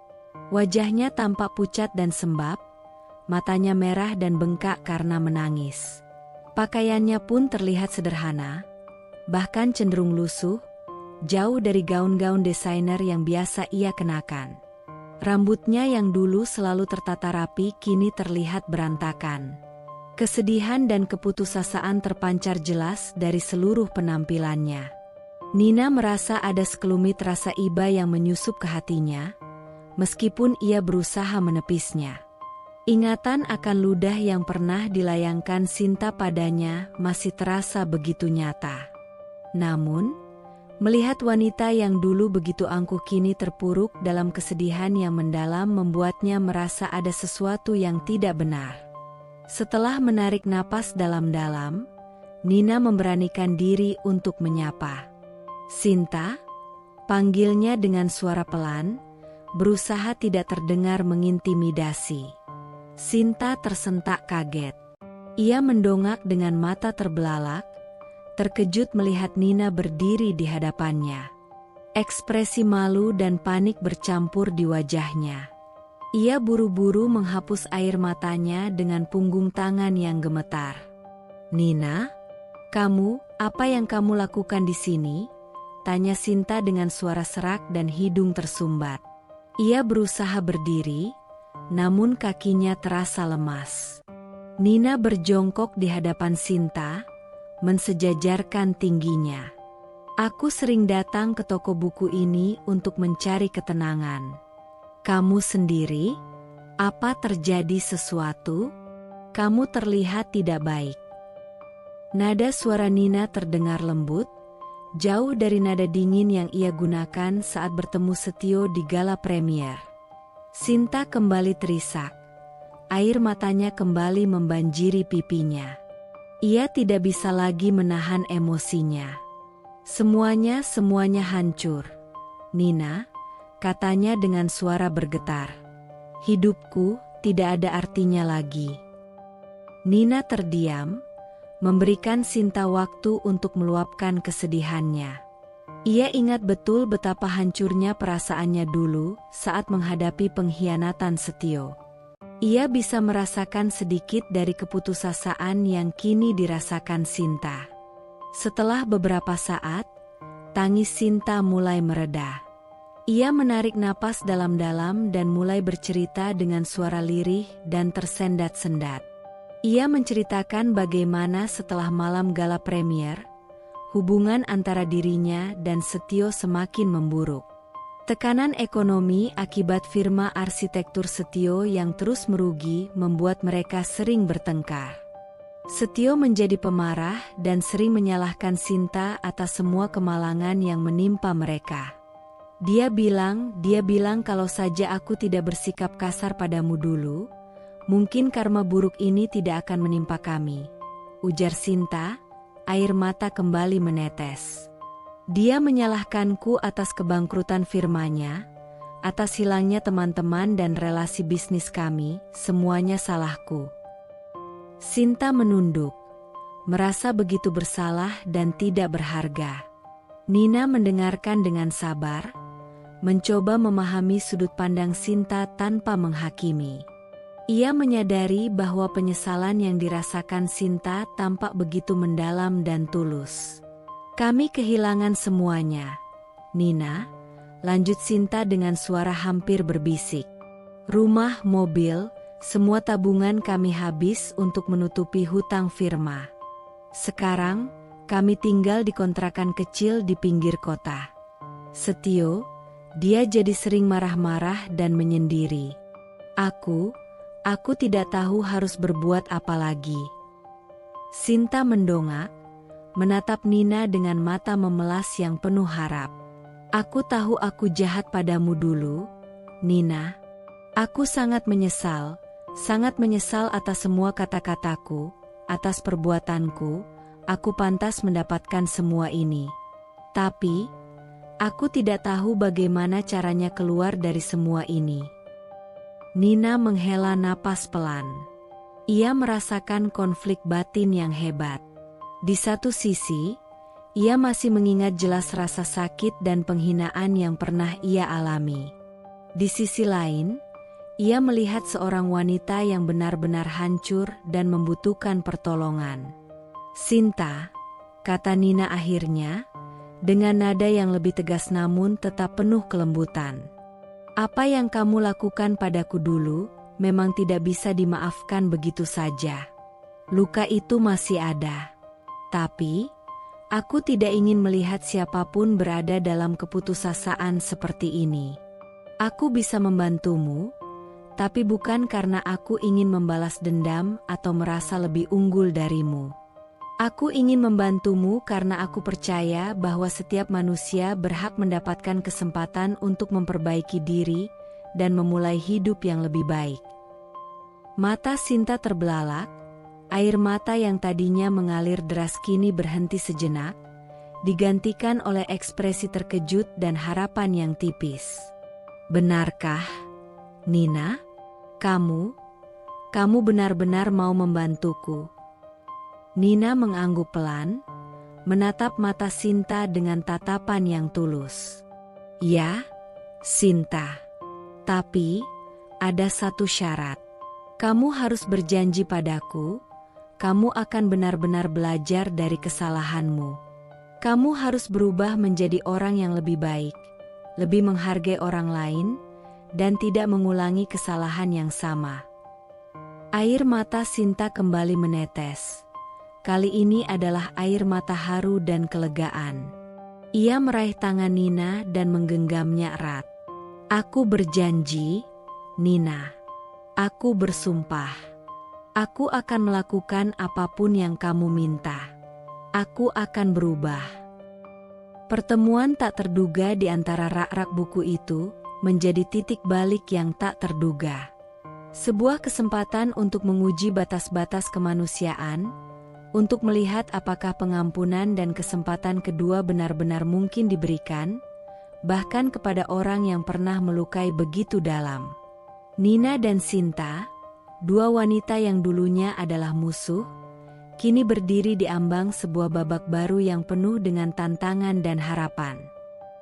Wajahnya tampak pucat dan sembab, matanya merah dan bengkak karena menangis. Pakaiannya pun terlihat sederhana, bahkan cenderung lusuh, jauh dari gaun-gaun desainer yang biasa ia kenakan. Rambutnya yang dulu selalu tertata rapi kini terlihat berantakan. Kesedihan dan keputusasaan terpancar jelas dari seluruh penampilannya. Nina merasa ada sekelumit rasa iba yang menyusup ke hatinya, meskipun ia berusaha menepisnya. Ingatan akan ludah yang pernah dilayangkan Sinta padanya masih terasa begitu nyata. Namun, melihat wanita yang dulu begitu angkuh kini terpuruk dalam kesedihan yang mendalam membuatnya merasa ada sesuatu yang tidak benar. Setelah menarik napas dalam-dalam, Nina memberanikan diri untuk menyapa. "Sinta?" panggilnya dengan suara pelan, berusaha tidak terdengar mengintimidasi. Sinta tersentak kaget. Ia mendongak dengan mata terbelalak, terkejut melihat Nina berdiri di hadapannya. Ekspresi malu dan panik bercampur di wajahnya. Ia buru-buru menghapus air matanya dengan punggung tangan yang gemetar. "Nina, kamu, apa yang kamu lakukan di sini?" tanya Sinta dengan suara serak dan hidung tersumbat. Ia berusaha berdiri, namun kakinya terasa lemas. Nina berjongkok di hadapan Sinta, mensejajarkan tingginya. "Aku sering datang ke toko buku ini untuk mencari ketenangan. Kamu sendiri? Apa terjadi sesuatu? Kamu terlihat tidak baik." Nada suara Nina terdengar lembut, jauh dari nada dingin yang ia gunakan saat bertemu Setio di gala premier. Sinta kembali terisak. Air matanya kembali membanjiri pipinya. Ia tidak bisa lagi menahan emosinya. Semuanya hancur. "Nina," katanya dengan suara bergetar. "Hidupku tidak ada artinya lagi." Nina terdiam, memberikan Sinta waktu untuk meluapkan kesedihannya. Ia ingat betul betapa hancurnya perasaannya dulu saat menghadapi pengkhianatan Setio. Ia bisa merasakan sedikit dari keputusasaan yang kini dirasakan Sinta. Setelah beberapa saat, tangis Sinta mulai mereda. Ia menarik napas dalam-dalam dan mulai bercerita dengan suara lirih dan tersendat-sendat. Ia menceritakan bagaimana setelah malam gala premier, hubungan antara dirinya dan Setio semakin memburuk. Tekanan ekonomi akibat firma arsitektur Setio yang terus merugi membuat mereka sering bertengkar. Setio menjadi pemarah dan sering menyalahkan Sinta atas semua kemalangan yang menimpa mereka. Dia bilang kalau saja aku tidak bersikap kasar padamu dulu, mungkin karma buruk ini tidak akan menimpa kami. Ujar Sinta, air mata kembali menetes. Dia menyalahkanku atas kebangkrutan firmanya, atas hilangnya teman-teman dan relasi bisnis kami, semuanya salahku. Sinta menunduk, merasa begitu bersalah dan tidak berharga. Nina mendengarkan dengan sabar, mencoba memahami sudut pandang Sinta tanpa menghakimi. Ia menyadari bahwa penyesalan yang dirasakan Sinta tampak begitu mendalam dan tulus. "Kami kehilangan semuanya, Nina," lanjut Sinta dengan suara hampir berbisik. "Rumah, mobil, semua tabungan kami habis untuk menutupi hutang firma. Sekarang, kami tinggal di kontrakan kecil di pinggir kota. Setio, dia jadi sering marah-marah dan menyendiri. Aku tidak tahu harus berbuat apa lagi." Sinta mendongak, menatap Nina dengan mata memelas yang penuh harap. "Aku tahu aku jahat padamu dulu, Nina. Aku sangat menyesal atas semua kata-kataku, atas perbuatanku. Aku pantas mendapatkan semua ini. Tapi aku tidak tahu bagaimana caranya keluar dari semua ini." Nina menghela napas pelan. Ia merasakan konflik batin yang hebat. Di satu sisi, ia masih mengingat jelas rasa sakit dan penghinaan yang pernah ia alami. Di sisi lain, ia melihat seorang wanita yang benar-benar hancur dan membutuhkan pertolongan. "Sinta," kata Nina akhirnya, dengan nada yang lebih tegas namun tetap penuh kelembutan. "Apa yang kamu lakukan padaku dulu memang tidak bisa dimaafkan begitu saja. Luka itu masih ada. Tapi, aku tidak ingin melihat siapapun berada dalam keputusasaan seperti ini. Aku bisa membantumu, tapi bukan karena aku ingin membalas dendam atau merasa lebih unggul darimu. Aku ingin membantumu karena aku percaya bahwa setiap manusia berhak mendapatkan kesempatan untuk memperbaiki diri dan memulai hidup yang lebih baik." Mata Sinta terbelalak, air mata yang tadinya mengalir deras kini berhenti sejenak, digantikan oleh ekspresi terkejut dan harapan yang tipis. Benarkah, Nina? Kamu benar-benar mau membantuku? Nina mengangguk pelan, menatap mata Sinta dengan tatapan yang tulus. Ya, Sinta. Tapi, ada satu syarat. Kamu harus berjanji padaku, kamu akan benar-benar belajar dari kesalahanmu. Kamu harus berubah menjadi orang yang lebih baik, lebih menghargai orang lain, dan tidak mengulangi kesalahan yang sama. Air mata Sinta kembali menetes. Kali ini adalah air mata haru dan kelegaan. Ia meraih tangan Nina dan menggenggamnya erat. Aku berjanji, Nina. Aku bersumpah. Aku akan melakukan apapun yang kamu minta. Aku akan berubah. Pertemuan tak terduga di antara rak-rak buku itu menjadi titik balik yang tak terduga. Sebuah kesempatan untuk menguji batas-batas kemanusiaan, untuk melihat apakah pengampunan dan kesempatan kedua benar-benar mungkin diberikan, bahkan kepada orang yang pernah melukai begitu dalam. Nina dan Sinta, dua wanita yang dulunya adalah musuh, kini berdiri di ambang sebuah babak baru yang penuh dengan tantangan dan harapan.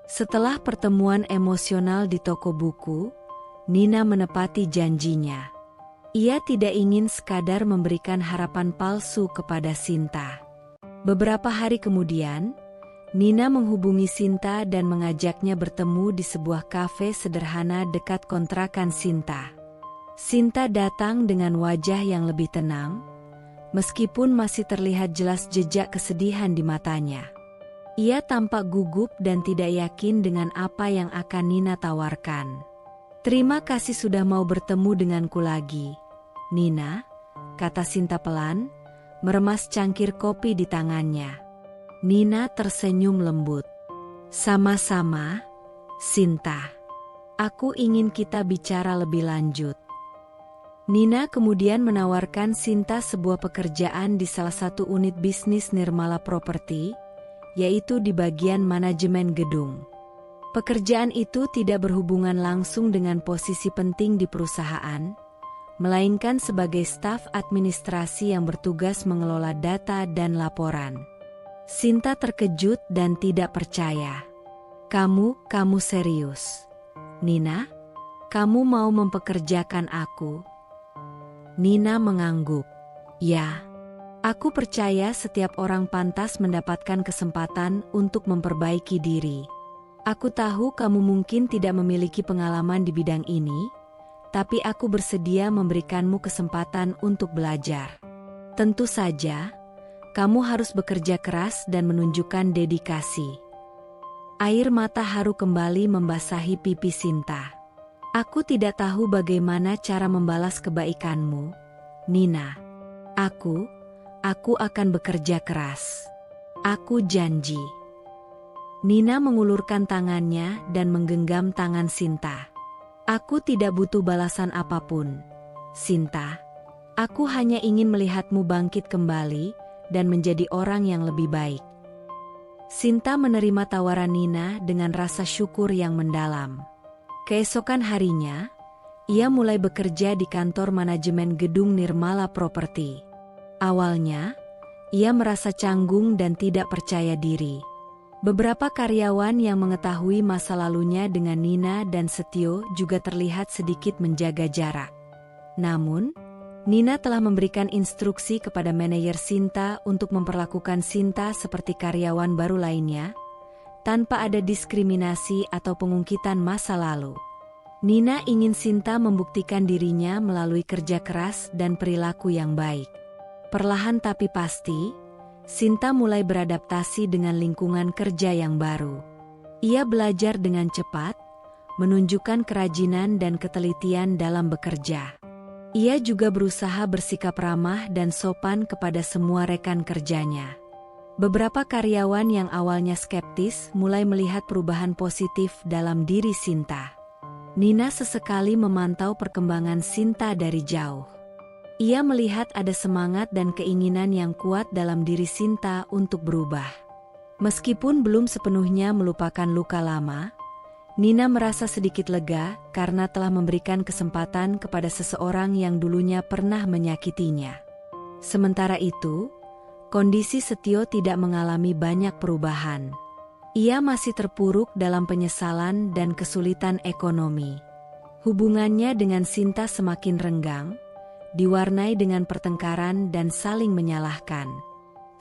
Setelah pertemuan emosional di toko buku, Nina menepati janjinya. Ia tidak ingin sekadar memberikan harapan palsu kepada Sinta. Beberapa hari kemudian, Nina menghubungi Sinta dan mengajaknya bertemu di sebuah kafe sederhana dekat kontrakan Sinta. Sinta datang dengan wajah yang lebih tenang, meskipun masih terlihat jelas jejak kesedihan di matanya. Ia tampak gugup dan tidak yakin dengan apa yang akan Nina tawarkan. Terima kasih sudah mau bertemu denganku lagi, Nina, kata Sinta pelan, meremas cangkir kopi di tangannya. Nina tersenyum lembut. Sama-sama, Sinta. Aku ingin kita bicara lebih lanjut. Nina kemudian menawarkan Sinta sebuah pekerjaan di salah satu unit bisnis Nirmala Property, yaitu di bagian manajemen gedung. Pekerjaan itu tidak berhubungan langsung dengan posisi penting di perusahaan, melainkan sebagai staf administrasi yang bertugas mengelola data dan laporan. Sinta terkejut dan tidak percaya. Kamu serius? Nina, kamu mau mempekerjakan aku? Nina mengangguk. Ya, aku percaya setiap orang pantas mendapatkan kesempatan untuk memperbaiki diri. Aku tahu kamu mungkin tidak memiliki pengalaman di bidang ini, tapi aku bersedia memberikanmu kesempatan untuk belajar. Tentu saja, kamu harus bekerja keras dan menunjukkan dedikasi. Air mata haru kembali membasahi pipi Sinta. Aku tidak tahu bagaimana cara membalas kebaikanmu, Nina. Aku akan bekerja keras. Aku janji. Nina mengulurkan tangannya dan menggenggam tangan Sinta. Aku tidak butuh balasan apapun, Sinta. Aku hanya ingin melihatmu bangkit kembali dan menjadi orang yang lebih baik. Sinta menerima tawaran Nina dengan rasa syukur yang mendalam. Keesokan harinya, ia mulai bekerja di kantor manajemen gedung Nirmala Property. Awalnya, ia merasa canggung dan tidak percaya diri. Beberapa karyawan yang mengetahui masa lalunya dengan Nina dan Setio juga terlihat sedikit menjaga jarak. Namun, Nina telah memberikan instruksi kepada manajer Sinta untuk memperlakukan Sinta seperti karyawan baru lainnya, tanpa ada diskriminasi atau pengungkitan masa lalu. Nina ingin Sinta membuktikan dirinya melalui kerja keras dan perilaku yang baik. Perlahan tapi pasti, Sinta mulai beradaptasi dengan lingkungan kerja yang baru. Ia belajar dengan cepat, menunjukkan kerajinan dan ketelitian dalam bekerja. Ia juga berusaha bersikap ramah dan sopan kepada semua rekan kerjanya. Beberapa karyawan yang awalnya skeptis mulai melihat perubahan positif dalam diri Sinta. Nina sesekali memantau perkembangan Sinta dari jauh. Ia melihat ada semangat dan keinginan yang kuat dalam diri Sinta untuk berubah. Meskipun belum sepenuhnya melupakan luka lama, Nina merasa sedikit lega karena telah memberikan kesempatan kepada seseorang yang dulunya pernah menyakitinya. Sementara itu, kondisi Setio tidak mengalami banyak perubahan. Ia masih terpuruk dalam penyesalan dan kesulitan ekonomi. Hubungannya dengan Sinta semakin renggang, diwarnai dengan pertengkaran dan saling menyalahkan.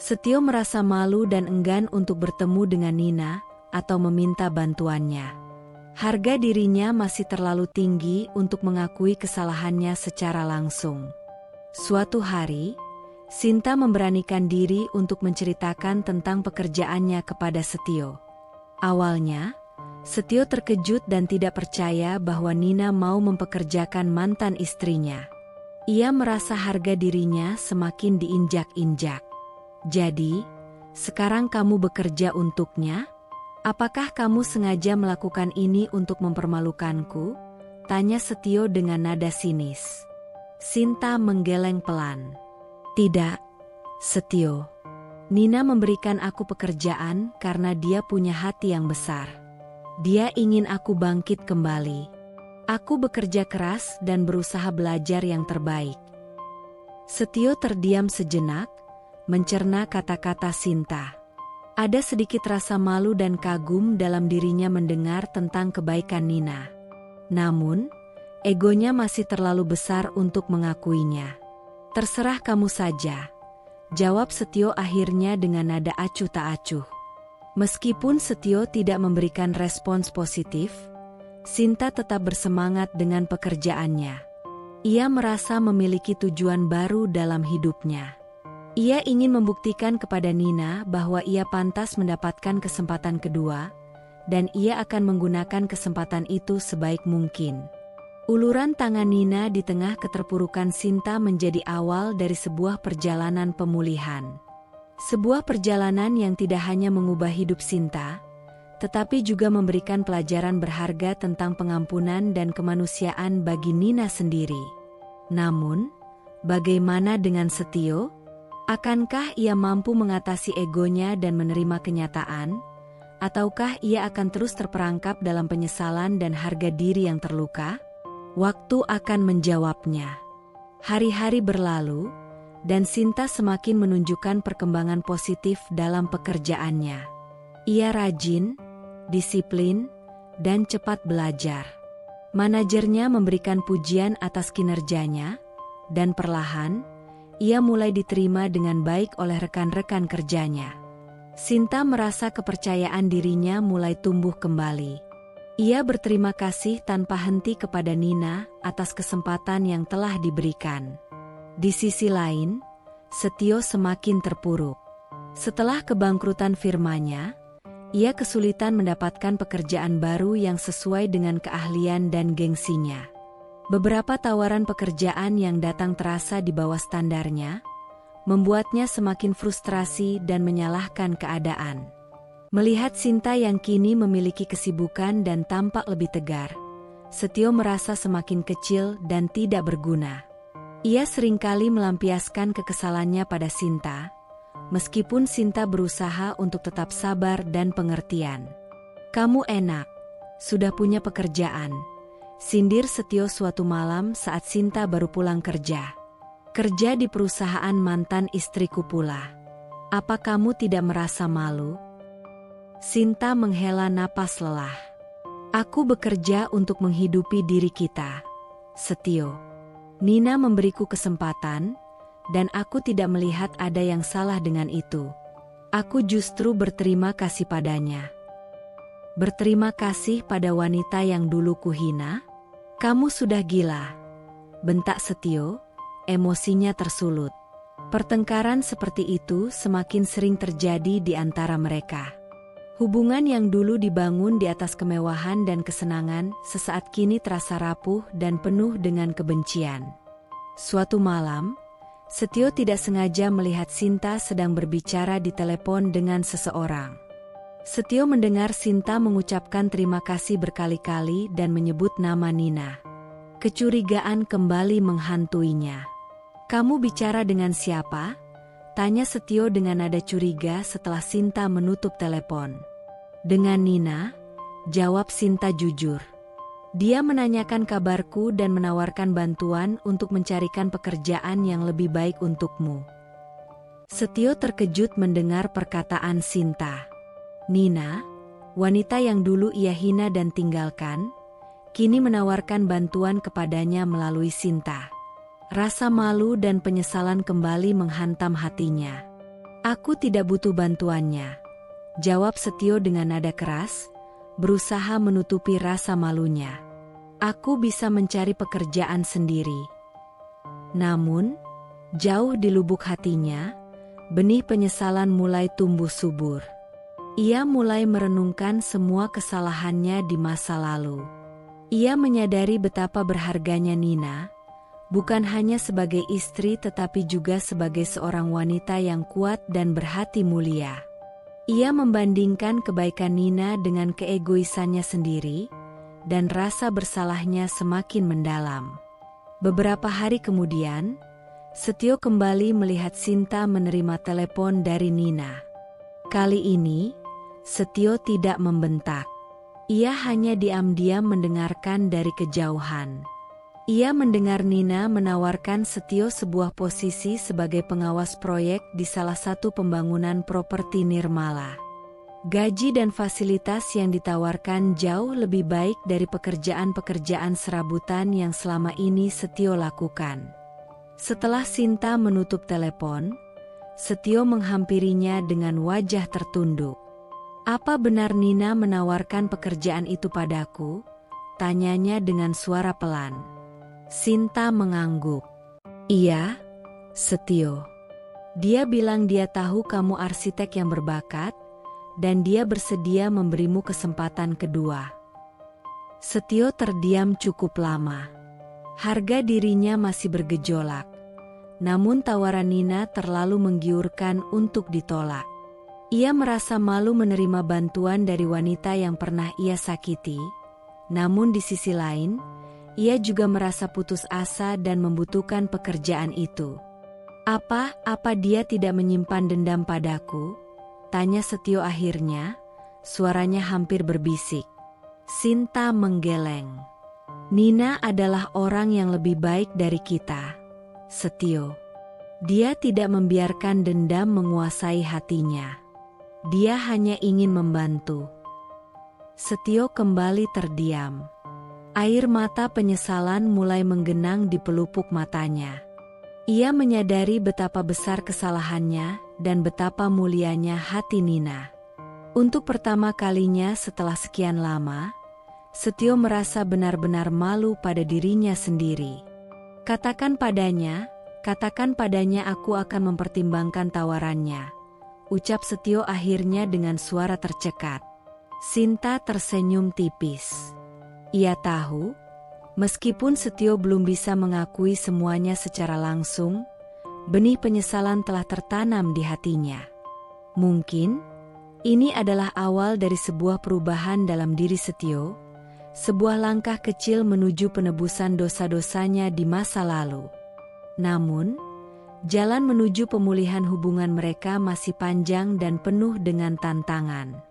Setio merasa malu dan enggan untuk bertemu dengan Nina atau meminta bantuannya. Harga dirinya masih terlalu tinggi untuk mengakui kesalahannya secara langsung. Suatu hari, Sinta memberanikan diri untuk menceritakan tentang pekerjaannya kepada Setio. Awalnya, Setio terkejut dan tidak percaya bahwa Nina mau mempekerjakan mantan istrinya. Ia merasa harga dirinya semakin diinjak-injak. "Jadi, sekarang kamu bekerja untuknya? Apakah kamu sengaja melakukan ini untuk mempermalukanku?" tanya Setio dengan nada sinis. Sinta menggeleng pelan. "Tidak, Setio. Nina memberikan aku pekerjaan karena dia punya hati yang besar. Dia ingin aku bangkit kembali. Aku bekerja keras dan berusaha belajar yang terbaik." Setio terdiam sejenak, mencerna kata-kata Sinta. Ada sedikit rasa malu dan kagum dalam dirinya mendengar tentang kebaikan Nina. Namun, egonya masih terlalu besar untuk mengakuinya. "Terserah kamu saja," jawab Setio akhirnya dengan nada acuh tak acuh. Meskipun Setio tidak memberikan respons positif, Sinta tetap bersemangat dengan pekerjaannya. Ia merasa memiliki tujuan baru dalam hidupnya. Ia ingin membuktikan kepada Nina bahwa ia pantas mendapatkan kesempatan kedua, dan ia akan menggunakan kesempatan itu sebaik mungkin. Uluran tangan Nina di tengah keterpurukan Sinta menjadi awal dari sebuah perjalanan pemulihan. Sebuah perjalanan yang tidak hanya mengubah hidup Sinta, tetapi juga memberikan pelajaran berharga tentang pengampunan dan kemanusiaan bagi Nina sendiri. Namun, bagaimana dengan Setio? Akankah ia mampu mengatasi egonya dan menerima kenyataan? Ataukah ia akan terus terperangkap dalam penyesalan dan harga diri yang terluka? Waktu akan menjawabnya. Hari-hari berlalu, dan Sinta semakin menunjukkan perkembangan positif dalam pekerjaannya. Ia rajin, disiplin, dan cepat belajar. Manajernya memberikan pujian atas kinerjanya, dan perlahan, ia mulai diterima dengan baik oleh rekan-rekan kerjanya. Sinta merasa kepercayaan dirinya mulai tumbuh kembali. Ia berterima kasih tanpa henti kepada Nina atas kesempatan yang telah diberikan. Di sisi lain, Setio semakin terpuruk. Setelah kebangkrutan firmanya, ia kesulitan mendapatkan pekerjaan baru yang sesuai dengan keahlian dan gengsinya. Beberapa tawaran pekerjaan yang datang terasa di bawah standarnya, membuatnya semakin frustrasi dan menyalahkan keadaan. Melihat Sinta yang kini memiliki kesibukan dan tampak lebih tegar, Setio merasa semakin kecil dan tidak berguna. Ia seringkali melampiaskan kekesalannya pada Sinta, meskipun Sinta berusaha untuk tetap sabar dan pengertian. "Kamu enak, sudah punya pekerjaan," sindir Setio suatu malam saat Sinta baru pulang kerja. "Kerja di perusahaan mantan istriku pula. Apa kamu tidak merasa malu?" Sinta menghela napas lelah. "Aku bekerja untuk menghidupi diri kita, Setio. Nina memberiku kesempatan, dan aku tidak melihat ada yang salah dengan itu. Aku justru berterima kasih padanya." "Berterima kasih pada wanita yang dulu kuhina? Kamu sudah gila," bentak Setio, emosinya tersulut. Pertengkaran seperti itu semakin sering terjadi di antara mereka. Hubungan yang dulu dibangun di atas kemewahan dan kesenangan sesaat kini terasa rapuh dan penuh dengan kebencian. Suatu malam, Setio tidak sengaja melihat Sinta sedang berbicara di telepon dengan seseorang. Setio mendengar Sinta mengucapkan terima kasih berkali-kali dan menyebut nama Nina. Kecurigaan kembali menghantuinya. Kamu bicara dengan siapa? Tanya Setio dengan nada curiga setelah Sinta menutup telepon. Dengan Nina, jawab Sinta jujur. Dia menanyakan kabarku dan menawarkan bantuan untuk mencarikan pekerjaan yang lebih baik untukmu. Setio terkejut mendengar perkataan Sinta. Nina, wanita yang dulu ia hina dan tinggalkan, kini menawarkan bantuan kepadanya melalui Sinta. Rasa malu dan penyesalan kembali menghantam hatinya. Aku tidak butuh bantuannya, jawab Setio dengan nada keras, berusaha menutupi rasa malunya. Aku bisa mencari pekerjaan sendiri. Namun, jauh di lubuk hatinya, benih penyesalan mulai tumbuh subur. Ia mulai merenungkan semua kesalahannya di masa lalu. Ia menyadari betapa berharganya Nina, bukan hanya sebagai istri tetapi juga sebagai seorang wanita yang kuat dan berhati mulia. Ia membandingkan kebaikan Nina dengan keegoisannya sendiri, dan rasa bersalahnya semakin mendalam. Beberapa hari kemudian, Setio kembali melihat Sinta menerima telepon dari Nina. Kali ini, Setio tidak membentak. Ia hanya diam-diam mendengarkan dari kejauhan. Ia mendengar Nina menawarkan Setio sebuah posisi sebagai pengawas proyek di salah satu pembangunan properti Nirmala. Gaji dan fasilitas yang ditawarkan jauh lebih baik dari pekerjaan-pekerjaan serabutan yang selama ini Setio lakukan. Setelah Sinta menutup telepon, Setio menghampirinya dengan wajah tertunduk. Apa benar Nina menawarkan pekerjaan itu padaku? Tanyanya dengan suara pelan. Sinta mengangguk. Iya, Setio. Dia bilang dia tahu kamu arsitek yang berbakat, dan dia bersedia memberimu kesempatan kedua. Setio terdiam cukup lama. Harga dirinya masih bergejolak. Namun tawaran Nina terlalu menggiurkan untuk ditolak. Ia merasa malu menerima bantuan dari wanita yang pernah ia sakiti. Namun di sisi lain, ia juga merasa putus asa dan membutuhkan pekerjaan itu. Apa dia tidak menyimpan dendam padaku? Tanya Setio akhirnya, suaranya hampir berbisik. Sinta menggeleng. Nina adalah orang yang lebih baik dari kita, Setio. Dia tidak membiarkan dendam menguasai hatinya. Dia hanya ingin membantu. Setio kembali terdiam. Air mata penyesalan mulai menggenang di pelupuk matanya. Ia menyadari betapa besar kesalahannya dan betapa mulianya hati Nina. Untuk pertama kalinya setelah sekian lama, Setio merasa benar-benar malu pada dirinya sendiri. Katakan padanya aku akan mempertimbangkan tawarannya, ucap Setio akhirnya dengan suara tercekat. Sinta tersenyum tipis. Ia tahu, meskipun Setio belum bisa mengakui semuanya secara langsung, benih penyesalan telah tertanam di hatinya. Mungkin, ini adalah awal dari sebuah perubahan dalam diri Setio, sebuah langkah kecil menuju penebusan dosa-dosanya di masa lalu. Namun, jalan menuju pemulihan hubungan mereka masih panjang dan penuh dengan tantangan.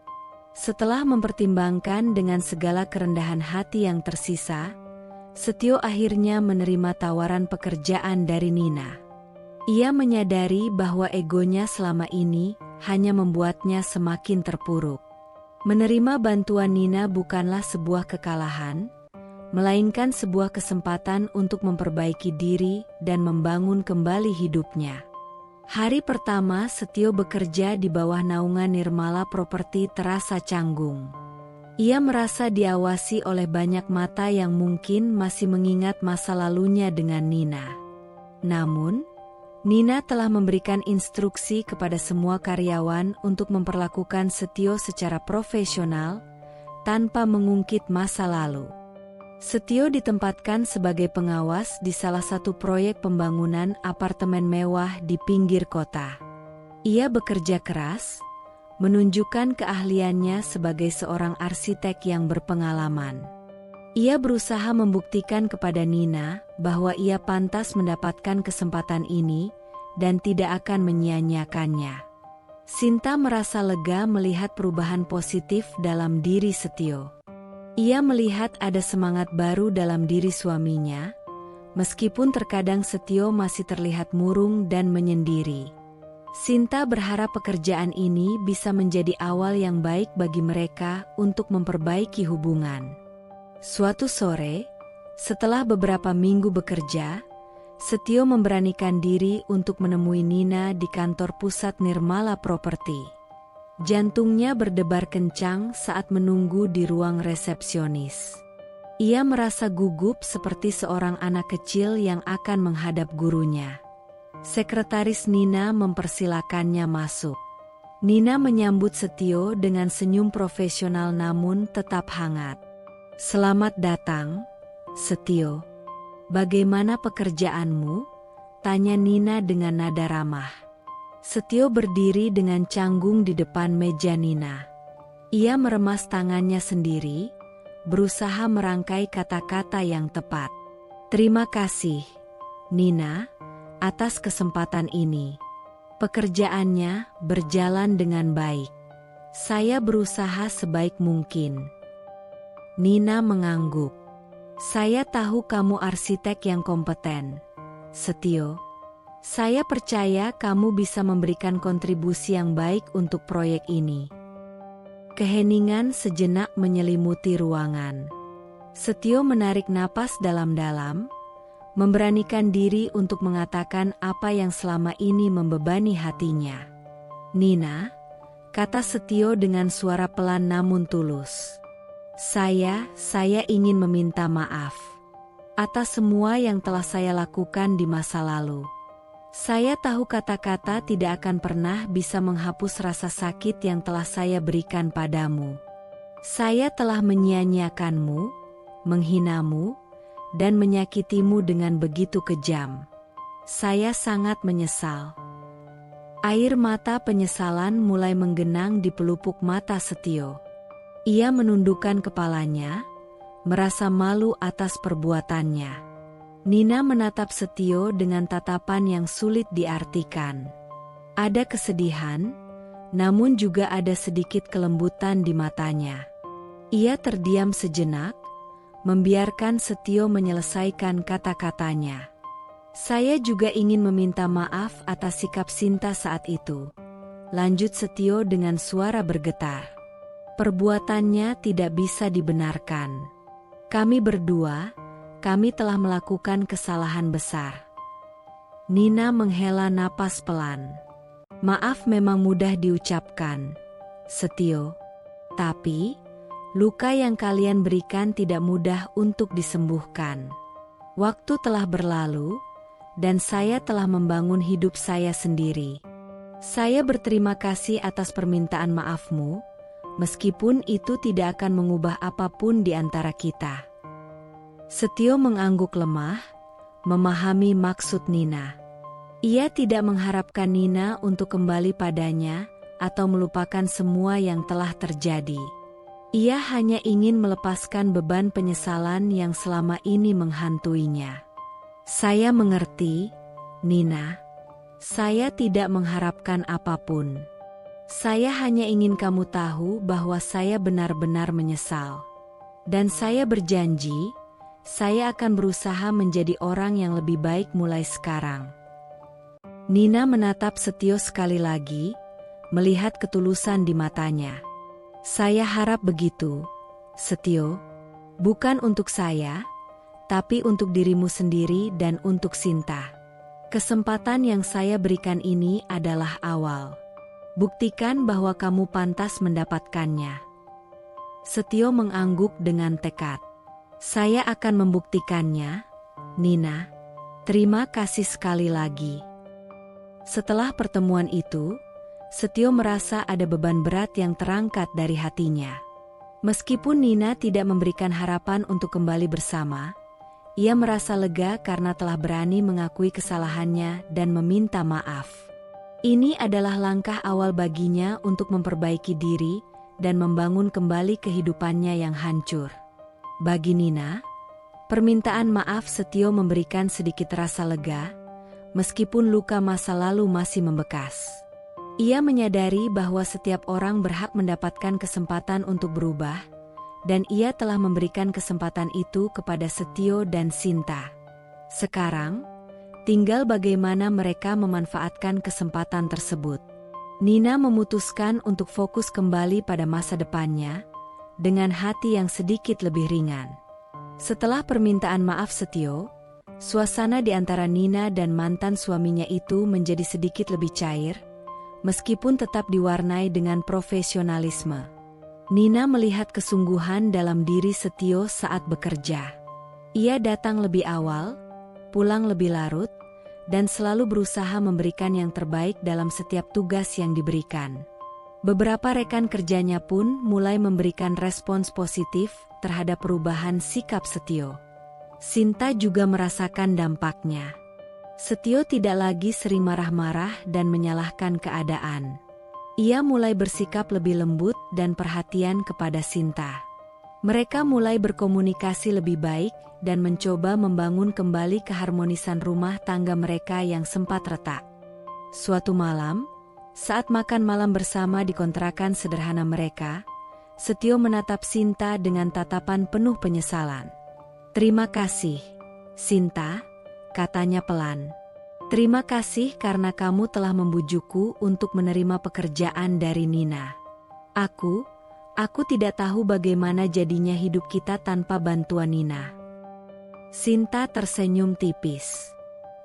Setelah mempertimbangkan dengan segala kerendahan hati yang tersisa, Setio akhirnya menerima tawaran pekerjaan dari Nina. Ia menyadari bahwa egonya selama ini hanya membuatnya semakin terpuruk. Menerima bantuan Nina bukanlah sebuah kekalahan, melainkan sebuah kesempatan untuk memperbaiki diri dan membangun kembali hidupnya. Hari pertama Setio bekerja di bawah naungan Nirmala Properti terasa canggung. Ia merasa diawasi oleh banyak mata yang mungkin masih mengingat masa lalunya dengan Nina. Namun, Nina telah memberikan instruksi kepada semua karyawan untuk memperlakukan Setio secara profesional, tanpa mengungkit masa lalu. Setio ditempatkan sebagai pengawas di salah satu proyek pembangunan apartemen mewah di pinggir kota. Ia bekerja keras, menunjukkan keahliannya sebagai seorang arsitek yang berpengalaman. Ia berusaha membuktikan kepada Nina bahwa ia pantas mendapatkan kesempatan ini dan tidak akan menyia-nyiakannya. Sinta merasa lega melihat perubahan positif dalam diri Setio. Ia melihat ada semangat baru dalam diri suaminya, meskipun terkadang Setio masih terlihat murung dan menyendiri. Sinta berharap pekerjaan ini bisa menjadi awal yang baik bagi mereka untuk memperbaiki hubungan. Suatu sore, setelah beberapa minggu bekerja, Setio memberanikan diri untuk menemui Nina di kantor pusat Nirmala Property. Jantungnya berdebar kencang saat menunggu di ruang resepsionis. Ia merasa gugup seperti seorang anak kecil yang akan menghadap gurunya. Sekretaris Nina mempersilakannya masuk. Nina menyambut Setio dengan senyum profesional namun tetap hangat. "Selamat datang, Setio. Bagaimana pekerjaanmu?" tanya Nina dengan nada ramah. Setio berdiri dengan canggung di depan meja Nina. Ia meremas tangannya sendiri, berusaha merangkai kata-kata yang tepat. "Terima kasih, Nina, atas kesempatan ini. Pekerjaannya berjalan dengan baik. Saya berusaha sebaik mungkin." Nina mengangguk. "Saya tahu kamu arsitek yang kompeten, Setio. Saya percaya kamu bisa memberikan kontribusi yang baik untuk proyek ini." Keheningan sejenak menyelimuti ruangan. Setio menarik napas dalam-dalam, memberanikan diri untuk mengatakan apa yang selama ini membebani hatinya. "Nina," kata Setio dengan suara pelan namun tulus. Saya ingin meminta maaf atas semua yang telah saya lakukan di masa lalu. Saya tahu kata-kata tidak akan pernah bisa menghapus rasa sakit yang telah saya berikan padamu. Saya telah menyia-nyiakanmu, menghinamu, dan menyakitimu dengan begitu kejam. Saya sangat menyesal." Air mata penyesalan mulai menggenang di pelupuk mata Setio. Ia menundukkan kepalanya, merasa malu atas perbuatannya. Nina menatap Setio dengan tatapan yang sulit diartikan. Ada kesedihan, namun juga ada sedikit kelembutan di matanya. Ia terdiam sejenak, membiarkan Setio menyelesaikan kata-katanya. "Saya juga ingin meminta maaf atas sikap Sinta saat itu," lanjut Setio dengan suara bergetar. "Perbuatannya tidak bisa dibenarkan. Kami berdua, kami telah melakukan kesalahan besar." Nina menghela napas pelan. "Maaf memang mudah diucapkan, Setio. Tapi, luka yang kalian berikan tidak mudah untuk disembuhkan. Waktu telah berlalu, dan saya telah membangun hidup saya sendiri. Saya berterima kasih atas permintaan maafmu, meskipun itu tidak akan mengubah apapun di antara kita." Setio mengangguk lemah, memahami maksud Nina. Ia tidak mengharapkan Nina untuk kembali padanya atau melupakan semua yang telah terjadi. Ia hanya ingin melepaskan beban penyesalan yang selama ini menghantuinya. "Saya mengerti, Nina. Saya tidak mengharapkan apapun. Saya hanya ingin kamu tahu bahwa saya benar-benar menyesal. Dan saya berjanji, saya akan berusaha menjadi orang yang lebih baik mulai sekarang." Nina menatap Setio sekali lagi, melihat ketulusan di matanya. "Saya harap begitu, Setio. Bukan untuk saya, tapi untuk dirimu sendiri dan untuk Sinta. Kesempatan yang saya berikan ini adalah awal. Buktikan bahwa kamu pantas mendapatkannya." Setio mengangguk dengan tekad. "Saya akan membuktikannya, Nina. Terima kasih sekali lagi." Setelah pertemuan itu, Setio merasa ada beban berat yang terangkat dari hatinya. Meskipun Nina tidak memberikan harapan untuk kembali bersama, ia merasa lega karena telah berani mengakui kesalahannya dan meminta maaf. Ini adalah langkah awal baginya untuk memperbaiki diri dan membangun kembali kehidupannya yang hancur. Bagi Nina, permintaan maaf Setio memberikan sedikit rasa lega, meskipun luka masa lalu masih membekas. Ia menyadari bahwa setiap orang berhak mendapatkan kesempatan untuk berubah, dan ia telah memberikan kesempatan itu kepada Setio dan Sinta. Sekarang, tinggal bagaimana mereka memanfaatkan kesempatan tersebut. Nina memutuskan untuk fokus kembali pada masa depannya, dengan hati yang sedikit lebih ringan. Setelah permintaan maaf Setio, suasana di antara Nina dan mantan suaminya itu menjadi sedikit lebih cair, meskipun tetap diwarnai dengan profesionalisme. Nina melihat kesungguhan dalam diri Setio saat bekerja. Ia datang lebih awal, pulang lebih larut, dan selalu berusaha memberikan yang terbaik dalam setiap tugas yang diberikan. Beberapa rekan kerjanya pun mulai memberikan respons positif terhadap perubahan sikap Setio. Sinta juga merasakan dampaknya. Setio tidak lagi sering marah-marah dan menyalahkan keadaan. Ia mulai bersikap lebih lembut dan perhatian kepada Sinta. Mereka mulai berkomunikasi lebih baik dan mencoba membangun kembali keharmonisan rumah tangga mereka yang sempat retak. Suatu malam, saat makan malam bersama di kontrakan sederhana mereka, Setio menatap Sinta dengan tatapan penuh penyesalan. "Terima kasih, Sinta," katanya pelan. "Terima kasih karena kamu telah membujukku untuk menerima pekerjaan dari Nina. Aku tidak tahu bagaimana jadinya hidup kita tanpa bantuan Nina." Sinta tersenyum tipis.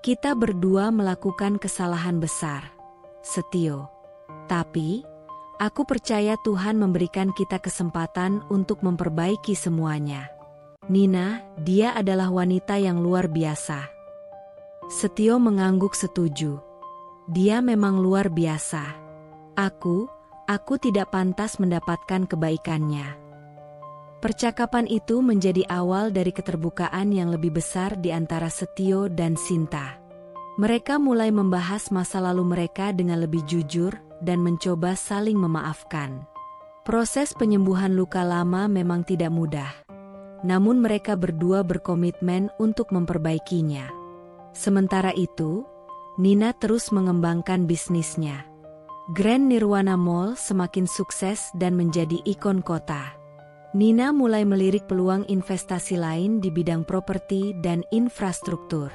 "Kita berdua melakukan kesalahan besar, Setio. Tapi, aku percaya Tuhan memberikan kita kesempatan untuk memperbaiki semuanya. Nina, dia adalah wanita yang luar biasa." Setio mengangguk setuju. "Dia memang luar biasa. Aku tidak pantas mendapatkan kebaikannya." Percakapan itu menjadi awal dari keterbukaan yang lebih besar di antara Setio dan Sinta. Mereka mulai membahas masa lalu mereka dengan lebih jujur dan mencoba saling memaafkan. Proses penyembuhan luka lama memang tidak mudah, namun mereka berdua berkomitmen untuk memperbaikinya. Sementara itu, Nina terus mengembangkan bisnisnya. Grand Nirwana Mall semakin sukses dan menjadi ikon kota. Nina mulai melirik peluang investasi lain di bidang properti dan infrastruktur.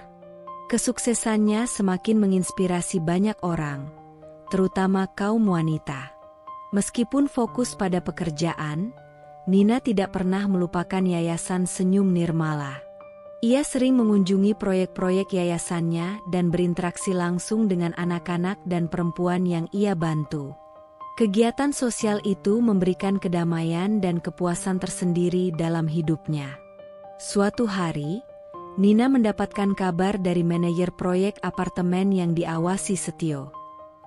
Kesuksesannya semakin menginspirasi banyak orang, terutama kaum wanita. Meskipun fokus pada pekerjaan, Nina tidak pernah melupakan Yayasan Senyum Nirmala. Ia sering mengunjungi proyek-proyek yayasannya dan berinteraksi langsung dengan anak-anak dan perempuan yang ia bantu. Kegiatan sosial itu memberikan kedamaian dan kepuasan tersendiri dalam hidupnya. Suatu hari, Nina mendapatkan kabar dari manajer proyek apartemen yang diawasi Setio.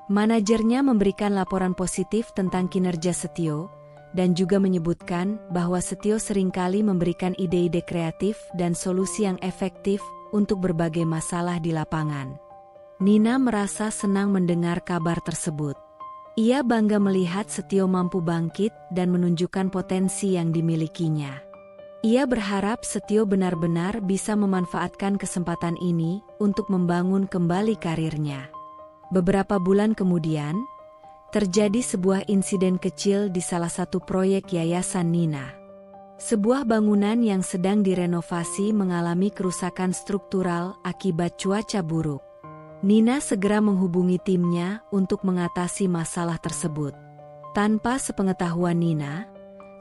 Manajernya memberikan laporan positif tentang kinerja Setio, dan juga menyebutkan bahwa Setio seringkali memberikan ide-ide kreatif dan solusi yang efektif untuk berbagai masalah di lapangan. Nina merasa senang mendengar kabar tersebut. Ia bangga melihat Setio mampu bangkit dan menunjukkan potensi yang dimilikinya. Ia berharap Setio benar-benar bisa memanfaatkan kesempatan ini untuk membangun kembali karirnya. Beberapa bulan kemudian, terjadi sebuah insiden kecil di salah satu proyek Yayasan Nina. Sebuah bangunan yang sedang direnovasi mengalami kerusakan struktural akibat cuaca buruk. Nina segera menghubungi timnya untuk mengatasi masalah tersebut. Tanpa sepengetahuan Nina,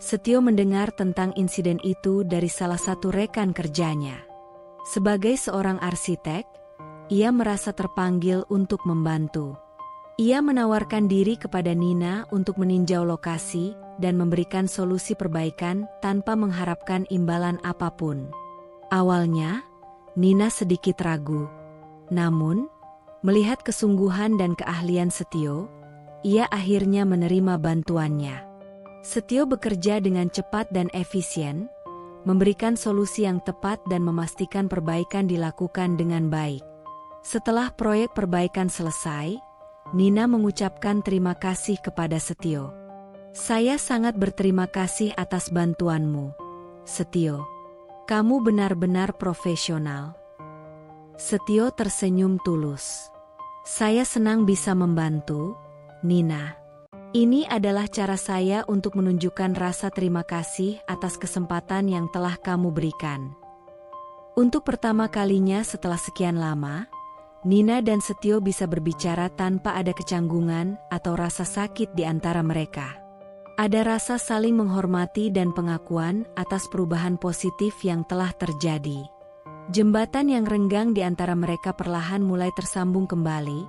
Setio mendengar tentang insiden itu dari salah satu rekan kerjanya. Sebagai seorang arsitek, ia merasa terpanggil untuk membantu. Ia menawarkan diri kepada Nina untuk meninjau lokasi dan memberikan solusi perbaikan tanpa mengharapkan imbalan apapun. Awalnya, Nina sedikit ragu. Namun, melihat kesungguhan dan keahlian Setio, ia akhirnya menerima bantuannya. Setio bekerja dengan cepat dan efisien, memberikan solusi yang tepat dan memastikan perbaikan dilakukan dengan baik. Setelah proyek perbaikan selesai, Nina mengucapkan terima kasih kepada Setio. "Saya sangat berterima kasih atas bantuanmu, Setio. Kamu benar-benar profesional. Setio tersenyum tulus. Saya senang bisa membantu, Nina. Ini adalah cara saya untuk menunjukkan rasa terima kasih atas kesempatan yang telah kamu berikan. Untuk pertama kalinya setelah sekian lama, Nina dan Setio bisa berbicara tanpa ada kecanggungan atau rasa sakit di antara mereka. Ada rasa saling menghormati dan pengakuan atas perubahan positif yang telah terjadi. Jembatan yang renggang di antara mereka perlahan mulai tersambung kembali,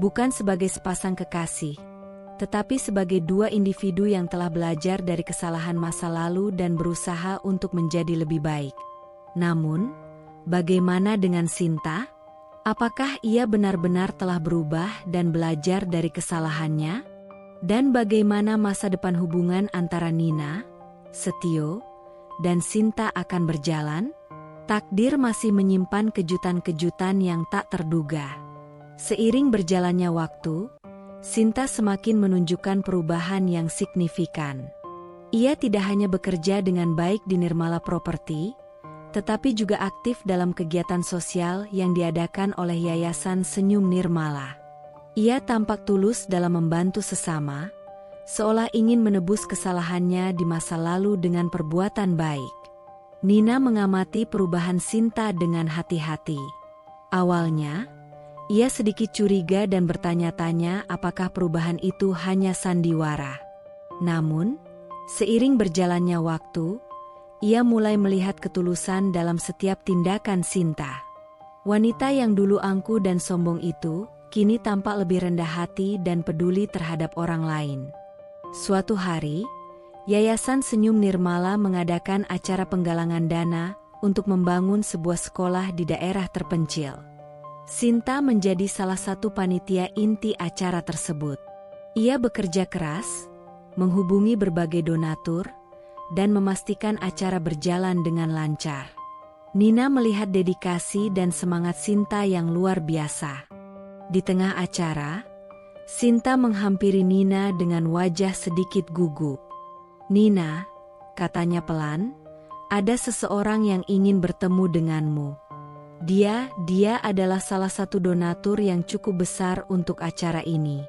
bukan sebagai sepasang kekasih, tetapi sebagai dua individu yang telah belajar dari kesalahan masa lalu dan berusaha untuk menjadi lebih baik. Namun, bagaimana dengan Sinta? Apakah ia benar-benar telah berubah dan belajar dari kesalahannya? Dan bagaimana masa depan hubungan antara Nina, Setio, dan Sinta akan berjalan? Takdir masih menyimpan kejutan-kejutan yang tak terduga. Seiring berjalannya waktu, Sinta semakin menunjukkan perubahan yang signifikan. Ia tidak hanya bekerja dengan baik di Nirmala Property, tetapi juga aktif dalam kegiatan sosial yang diadakan oleh Yayasan Senyum Nirmala. Ia tampak tulus dalam membantu sesama, seolah ingin menebus kesalahannya di masa lalu dengan perbuatan baik. Nina mengamati perubahan Sinta dengan hati-hati. Awalnya, ia sedikit curiga dan bertanya-tanya apakah perubahan itu hanya sandiwara. Namun, seiring berjalannya waktu, ia mulai melihat ketulusan dalam setiap tindakan Sinta. Wanita yang dulu angkuh dan sombong itu, kini tampak lebih rendah hati dan peduli terhadap orang lain. Suatu hari, Yayasan Senyum Nirmala mengadakan acara penggalangan dana untuk membangun sebuah sekolah di daerah terpencil. Sinta menjadi salah satu panitia inti acara tersebut. Ia bekerja keras, menghubungi berbagai donatur, dan memastikan acara berjalan dengan lancar. Nina melihat dedikasi dan semangat Sinta yang luar biasa. Di tengah acara, Sinta menghampiri Nina dengan wajah sedikit gugup. "Nina," katanya pelan, "ada seseorang yang ingin bertemu denganmu. Dia adalah salah satu donatur yang cukup besar untuk acara ini."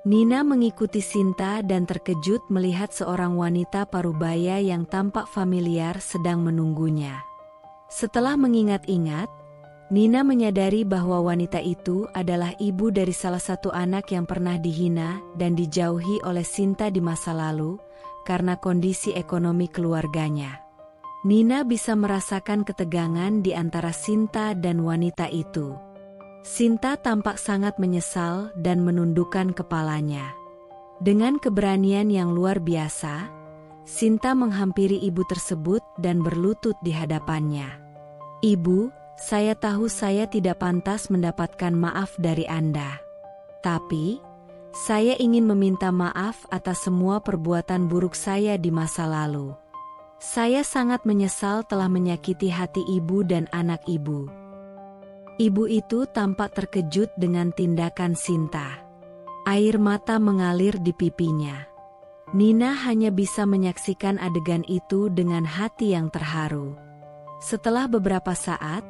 Nina mengikuti Sinta dan terkejut melihat seorang wanita parubaya yang tampak familiar sedang menunggunya. Setelah mengingat-ingat, Nina menyadari bahwa wanita itu adalah ibu dari salah satu anak yang pernah dihina dan dijauhi oleh Sinta di masa lalu karena kondisi ekonomi keluarganya. Nina bisa merasakan ketegangan di antara Sinta dan wanita itu. Sinta tampak sangat menyesal dan menundukkan kepalanya. Dengan keberanian yang luar biasa, Sinta menghampiri ibu tersebut dan berlutut di hadapannya. "Ibu, saya tahu saya tidak pantas mendapatkan maaf dari Anda. Tapi, saya ingin meminta maaf atas semua perbuatan buruk saya di masa lalu. Saya sangat menyesal telah menyakiti hati ibu dan anak ibu." Ibu itu tampak terkejut dengan tindakan Sinta. Air mata mengalir di pipinya. Nina hanya bisa menyaksikan adegan itu dengan hati yang terharu. Setelah beberapa saat,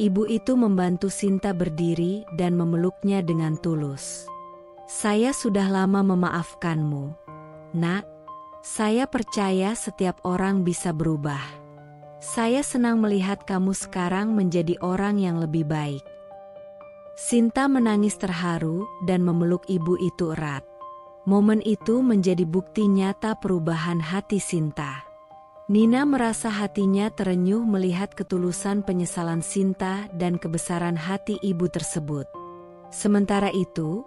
ibu itu membantu Sinta berdiri dan memeluknya dengan tulus. "Saya sudah lama memaafkanmu, Nak. Saya percaya setiap orang bisa berubah. Saya senang melihat kamu sekarang menjadi orang yang lebih baik." Sinta menangis terharu dan memeluk ibu itu erat. Momen itu menjadi bukti nyata perubahan hati Sinta. Nina merasa hatinya terenyuh melihat ketulusan penyesalan Sinta dan kebesaran hati ibu tersebut. Sementara itu,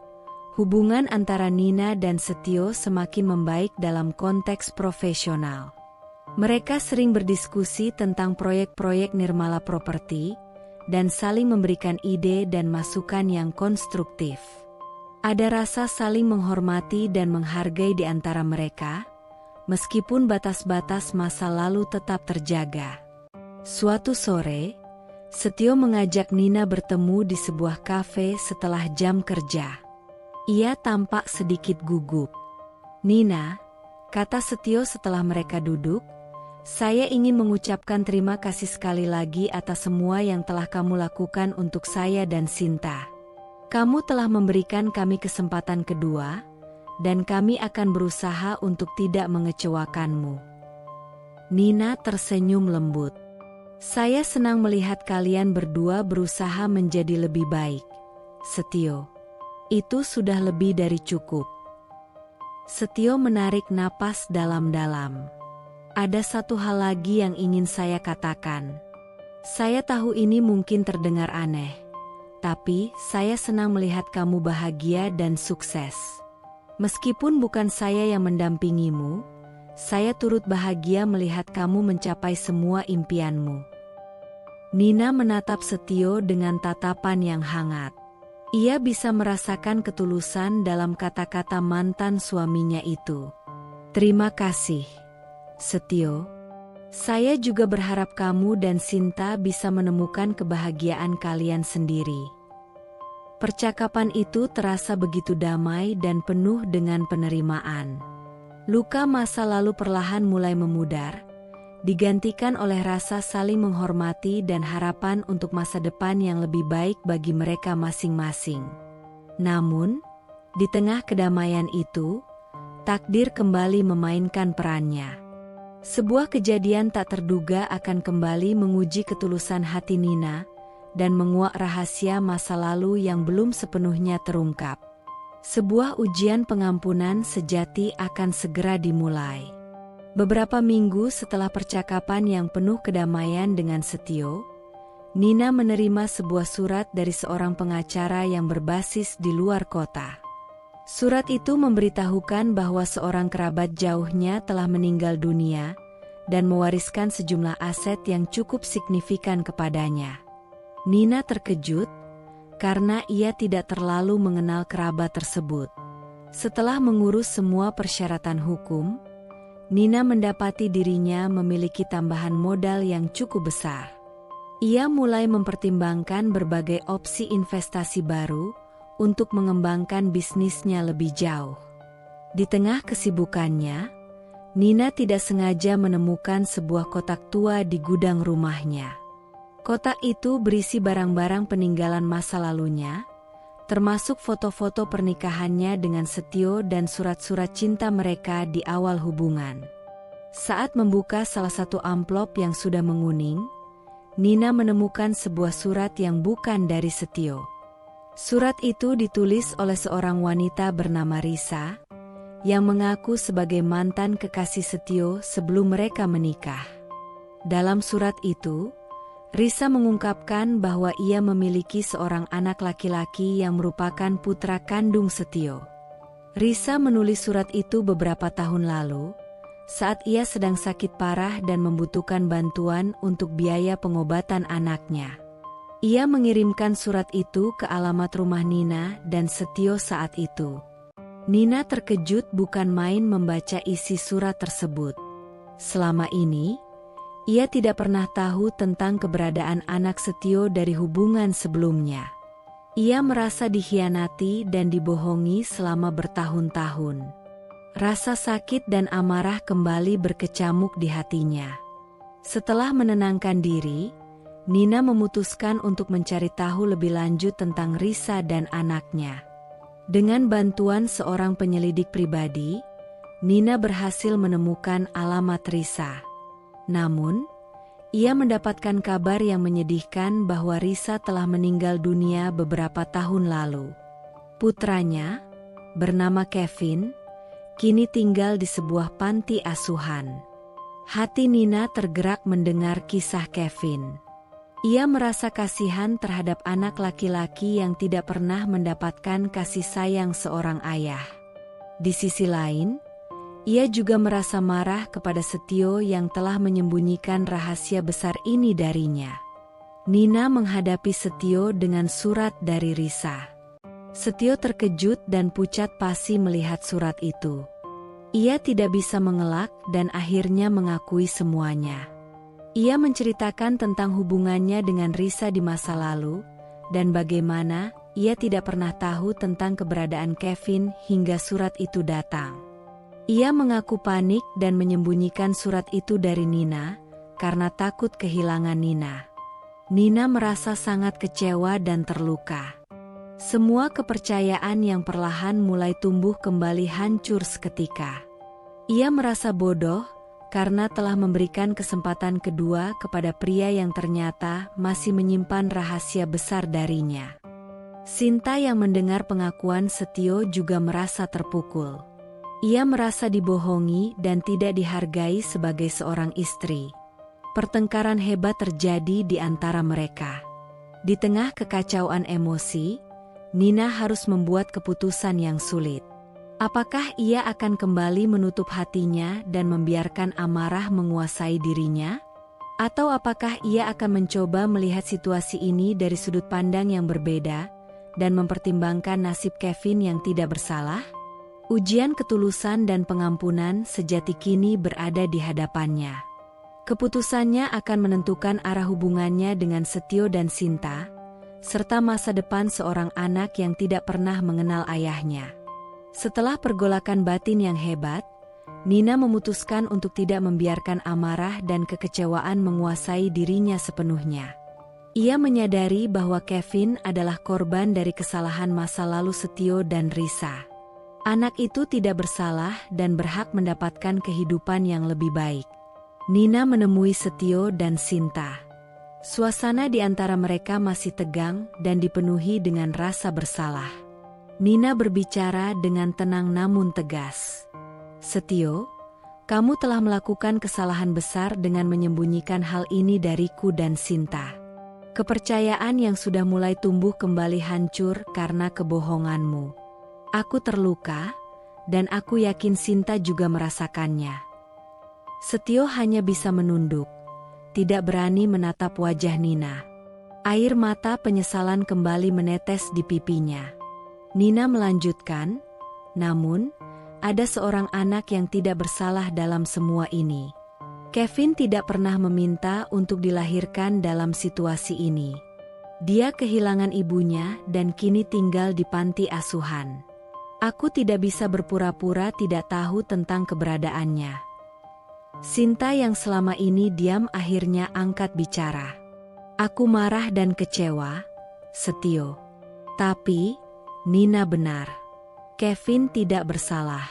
hubungan antara Nina dan Setio semakin membaik dalam konteks profesional. Mereka sering berdiskusi tentang proyek-proyek Nirmala Property dan saling memberikan ide dan masukan yang konstruktif. Ada rasa saling menghormati dan menghargai di antara mereka, meskipun batas-batas masa lalu tetap terjaga. Suatu sore, Setio mengajak Nina bertemu di sebuah kafe setelah jam kerja. Ia tampak sedikit gugup. "Nina," kata Setio setelah mereka duduk, Saya ingin mengucapkan terima kasih sekali lagi atas semua yang telah kamu lakukan untuk saya dan Sinta. Kamu telah memberikan kami kesempatan kedua, dan kami akan berusaha untuk tidak mengecewakanmu. Nina tersenyum lembut. Saya senang melihat kalian berdua berusaha menjadi lebih baik, Setio. Itu sudah lebih dari cukup. Setio menarik napas dalam-dalam. Ada satu hal lagi yang ingin saya katakan. Saya tahu ini mungkin terdengar aneh, tapi saya senang melihat kamu bahagia dan sukses. Meskipun bukan saya yang mendampingimu, saya turut bahagia melihat kamu mencapai semua impianmu. Nina menatap Setio dengan tatapan yang hangat. Ia bisa merasakan ketulusan dalam kata-kata mantan suaminya itu. Terima kasih, Setio. Saya juga berharap kamu dan Sinta bisa menemukan kebahagiaan kalian sendiri. Percakapan itu terasa begitu damai dan penuh dengan penerimaan. Luka masa lalu perlahan mulai memudar, digantikan oleh rasa saling menghormati dan harapan untuk masa depan yang lebih baik bagi mereka masing-masing. Namun, di tengah kedamaian itu, takdir kembali memainkan perannya. Sebuah kejadian tak terduga akan kembali menguji ketulusan hati Nina dan menguak rahasia masa lalu yang belum sepenuhnya terungkap. Sebuah ujian pengampunan sejati akan segera dimulai. Beberapa minggu setelah percakapan yang penuh kedamaian dengan Setio, Nina menerima sebuah surat dari seorang pengacara yang berbasis di luar kota. Surat itu memberitahukan bahwa seorang kerabat jauhnya telah meninggal dunia dan mewariskan sejumlah aset yang cukup signifikan kepadanya. Nina terkejut karena ia tidak terlalu mengenal kerabat tersebut. Setelah mengurus semua persyaratan hukum, Nina mendapati dirinya memiliki tambahan modal yang cukup besar. Ia mulai mempertimbangkan berbagai opsi investasi baru untuk mengembangkan bisnisnya lebih jauh. Di tengah kesibukannya, Nina tidak sengaja menemukan sebuah kotak tua di gudang rumahnya. Kotak itu berisi barang-barang peninggalan masa lalunya, termasuk foto-foto pernikahannya dengan Setio dan surat-surat cinta mereka di awal hubungan. Saat membuka salah satu amplop yang sudah menguning, Nina menemukan sebuah surat yang bukan dari Setio. Surat itu ditulis oleh seorang wanita bernama Risa, yang mengaku sebagai mantan kekasih Setio sebelum mereka menikah. Dalam surat itu, Risa mengungkapkan bahwa ia memiliki seorang anak laki-laki yang merupakan putra kandung Setio. Risa menulis surat itu beberapa tahun lalu, saat ia sedang sakit parah dan membutuhkan bantuan untuk biaya pengobatan anaknya. Ia mengirimkan surat itu ke alamat rumah Nina dan Setio saat itu. Nina terkejut bukan main membaca isi surat tersebut. Selama ini, ia tidak pernah tahu tentang keberadaan anak Setio dari hubungan sebelumnya. Ia merasa dikhianati dan dibohongi selama bertahun-tahun. Rasa sakit dan amarah kembali berkecamuk di hatinya. Setelah menenangkan diri, Nina memutuskan untuk mencari tahu lebih lanjut tentang Risa dan anaknya. Dengan bantuan seorang penyelidik pribadi, Nina berhasil menemukan alamat Risa. Namun, ia mendapatkan kabar yang menyedihkan bahwa Risa telah meninggal dunia beberapa tahun lalu. Putranya, bernama Kevin, kini tinggal di sebuah panti asuhan. Hati Nina tergerak mendengar kisah Kevin. Ia merasa kasihan terhadap anak laki-laki yang tidak pernah mendapatkan kasih sayang seorang ayah. Di sisi lain, ia juga merasa marah kepada Setio yang telah menyembunyikan rahasia besar ini darinya. Nina menghadapi Setio dengan surat dari Risa. Setio terkejut dan pucat pasi melihat surat itu. Ia tidak bisa mengelak dan akhirnya mengakui semuanya. Ia menceritakan tentang hubungannya dengan Risa di masa lalu, dan bagaimana ia tidak pernah tahu tentang keberadaan Kevin hingga surat itu datang. Ia mengaku panik dan menyembunyikan surat itu dari Nina karena takut kehilangan Nina. Nina merasa sangat kecewa dan terluka. Semua kepercayaan yang perlahan mulai tumbuh kembali hancur seketika. Ia merasa bodoh karena telah memberikan kesempatan kedua kepada pria yang ternyata masih menyimpan rahasia besar darinya. Sinta yang mendengar pengakuan Setio juga merasa terpukul. Ia merasa dibohongi dan tidak dihargai sebagai seorang istri. Pertengkaran hebat terjadi di antara mereka. Di tengah kekacauan emosi, Nina harus membuat keputusan yang sulit. Apakah ia akan kembali menutup hatinya dan membiarkan amarah menguasai dirinya? Atau apakah ia akan mencoba melihat situasi ini dari sudut pandang yang berbeda dan mempertimbangkan nasib Kevin yang tidak bersalah? Ujian ketulusan dan pengampunan sejati kini berada di hadapannya. Keputusannya akan menentukan arah hubungannya dengan Setio dan Sinta, serta masa depan seorang anak yang tidak pernah mengenal ayahnya. Setelah pergolakan batin yang hebat, Nina memutuskan untuk tidak membiarkan amarah dan kekecewaan menguasai dirinya sepenuhnya. Ia menyadari bahwa Kevin adalah korban dari kesalahan masa lalu Setio dan Risa. Anak itu tidak bersalah dan berhak mendapatkan kehidupan yang lebih baik. Nina menemui Setio dan Sinta. Suasana di antara mereka masih tegang dan dipenuhi dengan rasa bersalah. Nina berbicara dengan tenang namun tegas. Setio, kamu telah melakukan kesalahan besar dengan menyembunyikan hal ini dariku dan Sinta. Kepercayaan yang sudah mulai tumbuh kembali hancur karena kebohonganmu. Aku terluka, dan aku yakin Sinta juga merasakannya. Setio hanya bisa menunduk, tidak berani menatap wajah Nina. Air mata penyesalan kembali menetes di pipinya. Nina melanjutkan, namun, ada seorang anak yang tidak bersalah dalam semua ini. Kevin tidak pernah meminta untuk dilahirkan dalam situasi ini. Dia kehilangan ibunya dan kini tinggal di panti asuhan. Aku tidak bisa berpura-pura tidak tahu tentang keberadaannya. Sinta yang selama ini diam akhirnya angkat bicara. Aku marah dan kecewa, Setio. Tapi, Nina benar. Kevin tidak bersalah.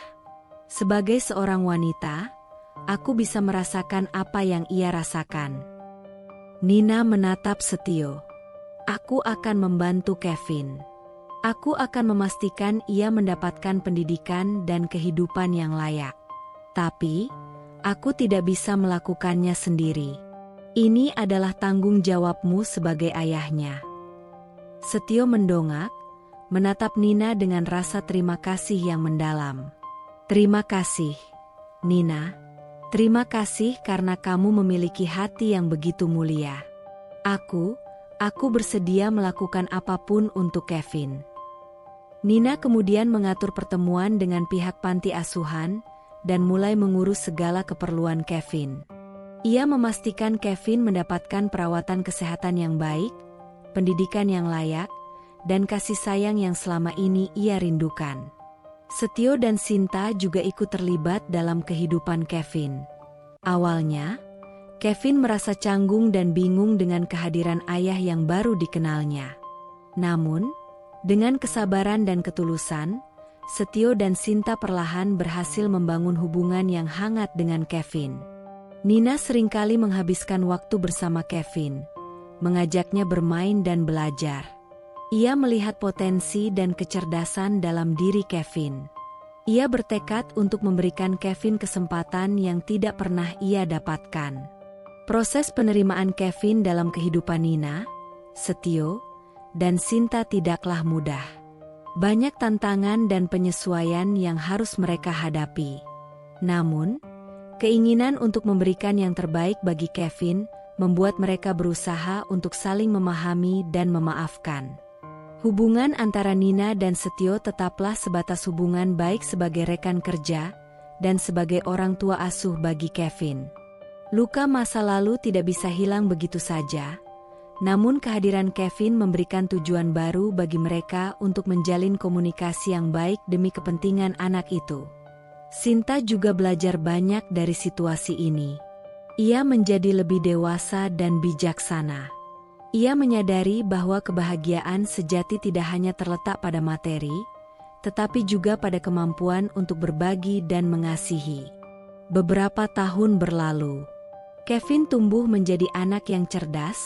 Sebagai seorang wanita, aku bisa merasakan apa yang ia rasakan. Nina menatap Setio. Aku akan membantu Kevin. Aku akan memastikan ia mendapatkan pendidikan dan kehidupan yang layak. Tapi, aku tidak bisa melakukannya sendiri. Ini adalah tanggung jawabmu sebagai ayahnya. Setio mendongak, menatap Nina dengan rasa terima kasih yang mendalam. Terima kasih, Nina. Terima kasih karena kamu memiliki hati yang begitu mulia. Aku bersedia melakukan apapun untuk Kevin. Nina kemudian mengatur pertemuan dengan pihak panti asuhan dan mulai mengurus segala keperluan Kevin. Ia memastikan Kevin mendapatkan perawatan kesehatan yang baik, pendidikan yang layak, dan kasih sayang yang selama ini ia rindukan. Setio dan Sinta juga ikut terlibat dalam kehidupan Kevin. Awalnya, Kevin merasa canggung dan bingung dengan kehadiran ayah yang baru dikenalnya. Namun, dengan kesabaran dan ketulusan, Setio dan Sinta perlahan berhasil membangun hubungan yang hangat dengan Kevin. Nina seringkali menghabiskan waktu bersama Kevin, mengajaknya bermain dan belajar. Ia melihat potensi dan kecerdasan dalam diri Kevin. Ia bertekad untuk memberikan Kevin kesempatan yang tidak pernah ia dapatkan. Proses penerimaan Kevin dalam kehidupan Nina, Setio, dan Sinta tidaklah mudah. Banyak tantangan dan penyesuaian yang harus mereka hadapi. Namun, keinginan untuk memberikan yang terbaik bagi Kevin membuat mereka berusaha untuk saling memahami dan memaafkan. Hubungan antara Nina dan Setio tetaplah sebatas hubungan baik sebagai rekan kerja dan sebagai orang tua asuh bagi Kevin. Luka masa lalu tidak bisa hilang begitu saja. Namun kehadiran Kevin memberikan tujuan baru bagi mereka untuk menjalin komunikasi yang baik demi kepentingan anak itu. Sinta juga belajar banyak dari situasi ini. Ia menjadi lebih dewasa dan bijaksana. Ia menyadari bahwa kebahagiaan sejati tidak hanya terletak pada materi, tetapi juga pada kemampuan untuk berbagi dan mengasihi. Beberapa tahun berlalu, Kevin tumbuh menjadi anak yang cerdas,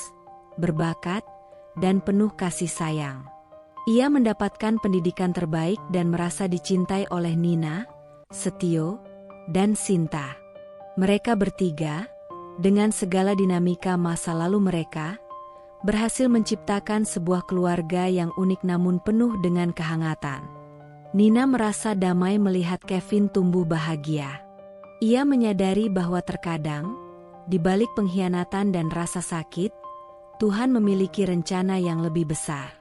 berbakat, dan penuh kasih sayang. Ia mendapatkan pendidikan terbaik dan merasa dicintai oleh Nina, Setio, dan Sinta. Mereka bertiga, dengan segala dinamika masa lalu mereka, berhasil menciptakan sebuah keluarga yang unik namun penuh dengan kehangatan. Nina merasa damai melihat Kevin tumbuh bahagia. Ia menyadari bahwa terkadang, di balik pengkhianatan dan rasa sakit, Tuhan memiliki rencana yang lebih besar.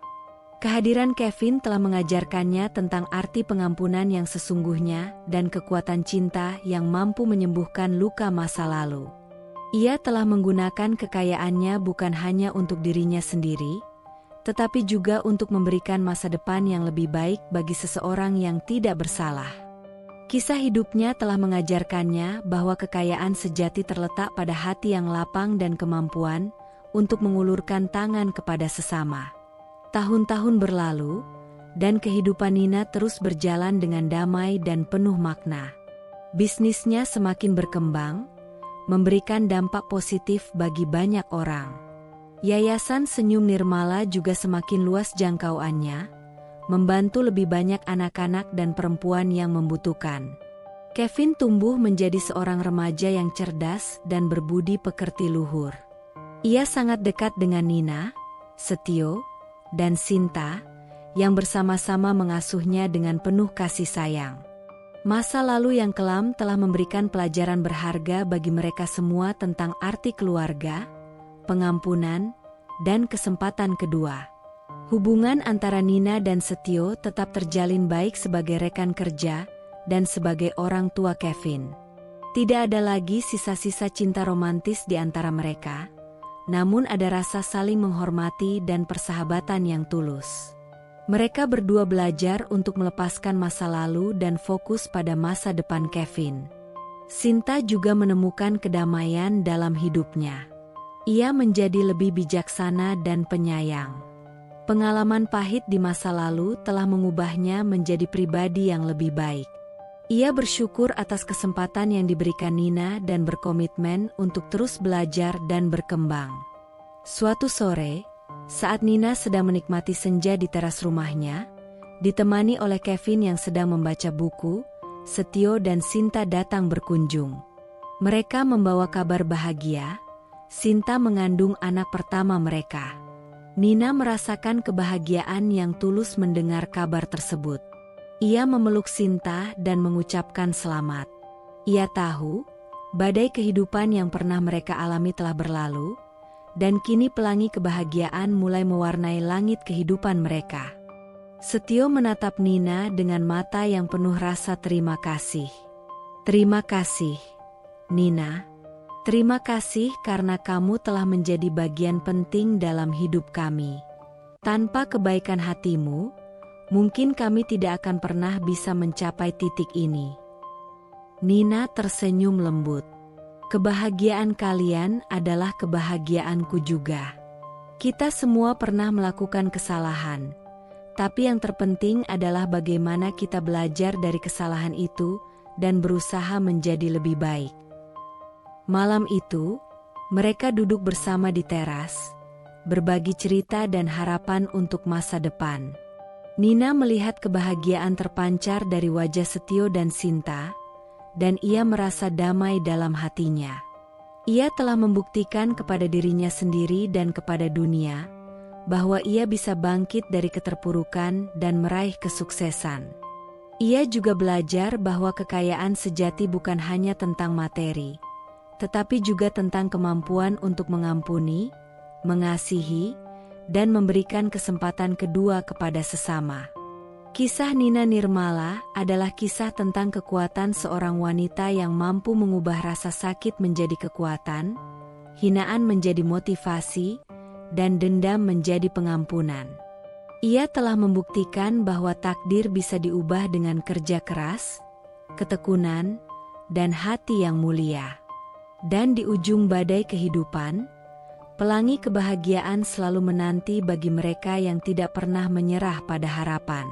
Kehadiran Kevin telah mengajarkannya tentang arti pengampunan yang sesungguhnya dan kekuatan cinta yang mampu menyembuhkan luka masa lalu. Ia telah menggunakan kekayaannya bukan hanya untuk dirinya sendiri, tetapi juga untuk memberikan masa depan yang lebih baik bagi seseorang yang tidak bersalah. Kisah hidupnya telah mengajarkannya bahwa kekayaan sejati terletak pada hati yang lapang dan kemampuan untuk mengulurkan tangan kepada sesama. Tahun-tahun berlalu, dan kehidupan Nina terus berjalan dengan damai dan penuh makna. Bisnisnya semakin berkembang, memberikan dampak positif bagi banyak orang. Yayasan Senyum Nirmala juga semakin luas jangkauannya, membantu lebih banyak anak-anak dan perempuan yang membutuhkan. Kevin tumbuh menjadi seorang remaja yang cerdas dan berbudi pekerti luhur. Ia sangat dekat dengan Nina, Setio, dan Sinta, yang bersama-sama mengasuhnya dengan penuh kasih sayang. Masa lalu yang kelam telah memberikan pelajaran berharga bagi mereka semua tentang arti keluarga, pengampunan, dan kesempatan kedua. Hubungan antara Nina dan Setio tetap terjalin baik sebagai rekan kerja dan sebagai orang tua Kevin. Tidak ada lagi sisa-sisa cinta romantis di antara mereka, namun ada rasa saling menghormati dan persahabatan yang tulus. Mereka berdua belajar untuk melepaskan masa lalu dan fokus pada masa depan Kevin. Sinta juga menemukan kedamaian dalam hidupnya. Ia menjadi lebih bijaksana dan penyayang. Pengalaman pahit di masa lalu telah mengubahnya menjadi pribadi yang lebih baik. Ia bersyukur atas kesempatan yang diberikan Nina dan berkomitmen untuk terus belajar dan berkembang. Suatu sore, saat Nina sedang menikmati senja di teras rumahnya, ditemani oleh Kevin yang sedang membaca buku, Setio dan Sinta datang berkunjung. Mereka membawa kabar bahagia, Sinta mengandung anak pertama mereka. Nina merasakan kebahagiaan yang tulus mendengar kabar tersebut. Ia memeluk Sinta dan mengucapkan selamat. Ia tahu, badai kehidupan yang pernah mereka alami telah berlalu, dan kini pelangi kebahagiaan mulai mewarnai langit kehidupan mereka. Setio menatap Nina dengan mata yang penuh rasa terima kasih. Terima kasih, Nina. Terima kasih karena kamu telah menjadi bagian penting dalam hidup kami. Tanpa kebaikan hatimu, mungkin kami tidak akan pernah bisa mencapai titik ini. Nina tersenyum lembut. Kebahagiaan kalian adalah kebahagiaanku juga. Kita semua pernah melakukan kesalahan, tapi yang terpenting adalah bagaimana kita belajar dari kesalahan itu dan berusaha menjadi lebih baik. Malam itu, mereka duduk bersama di teras, berbagi cerita dan harapan untuk masa depan. Nina melihat kebahagiaan terpancar dari wajah Setio dan Sinta, dan ia merasa damai dalam hatinya. Ia telah membuktikan kepada dirinya sendiri dan kepada dunia, bahwa ia bisa bangkit dari keterpurukan dan meraih kesuksesan. Ia juga belajar bahwa kekayaan sejati bukan hanya tentang materi, tetapi juga tentang kemampuan untuk mengampuni, mengasihi, dan memberikan kesempatan kedua kepada sesama. Kisah Nina Nirmala adalah kisah tentang kekuatan seorang wanita yang mampu mengubah rasa sakit menjadi kekuatan, hinaan menjadi motivasi, dan dendam menjadi pengampunan. Ia telah membuktikan bahwa takdir bisa diubah dengan kerja keras, ketekunan, dan hati yang mulia. Dan di ujung badai kehidupan, pelangi kebahagiaan selalu menanti bagi mereka yang tidak pernah menyerah pada harapan.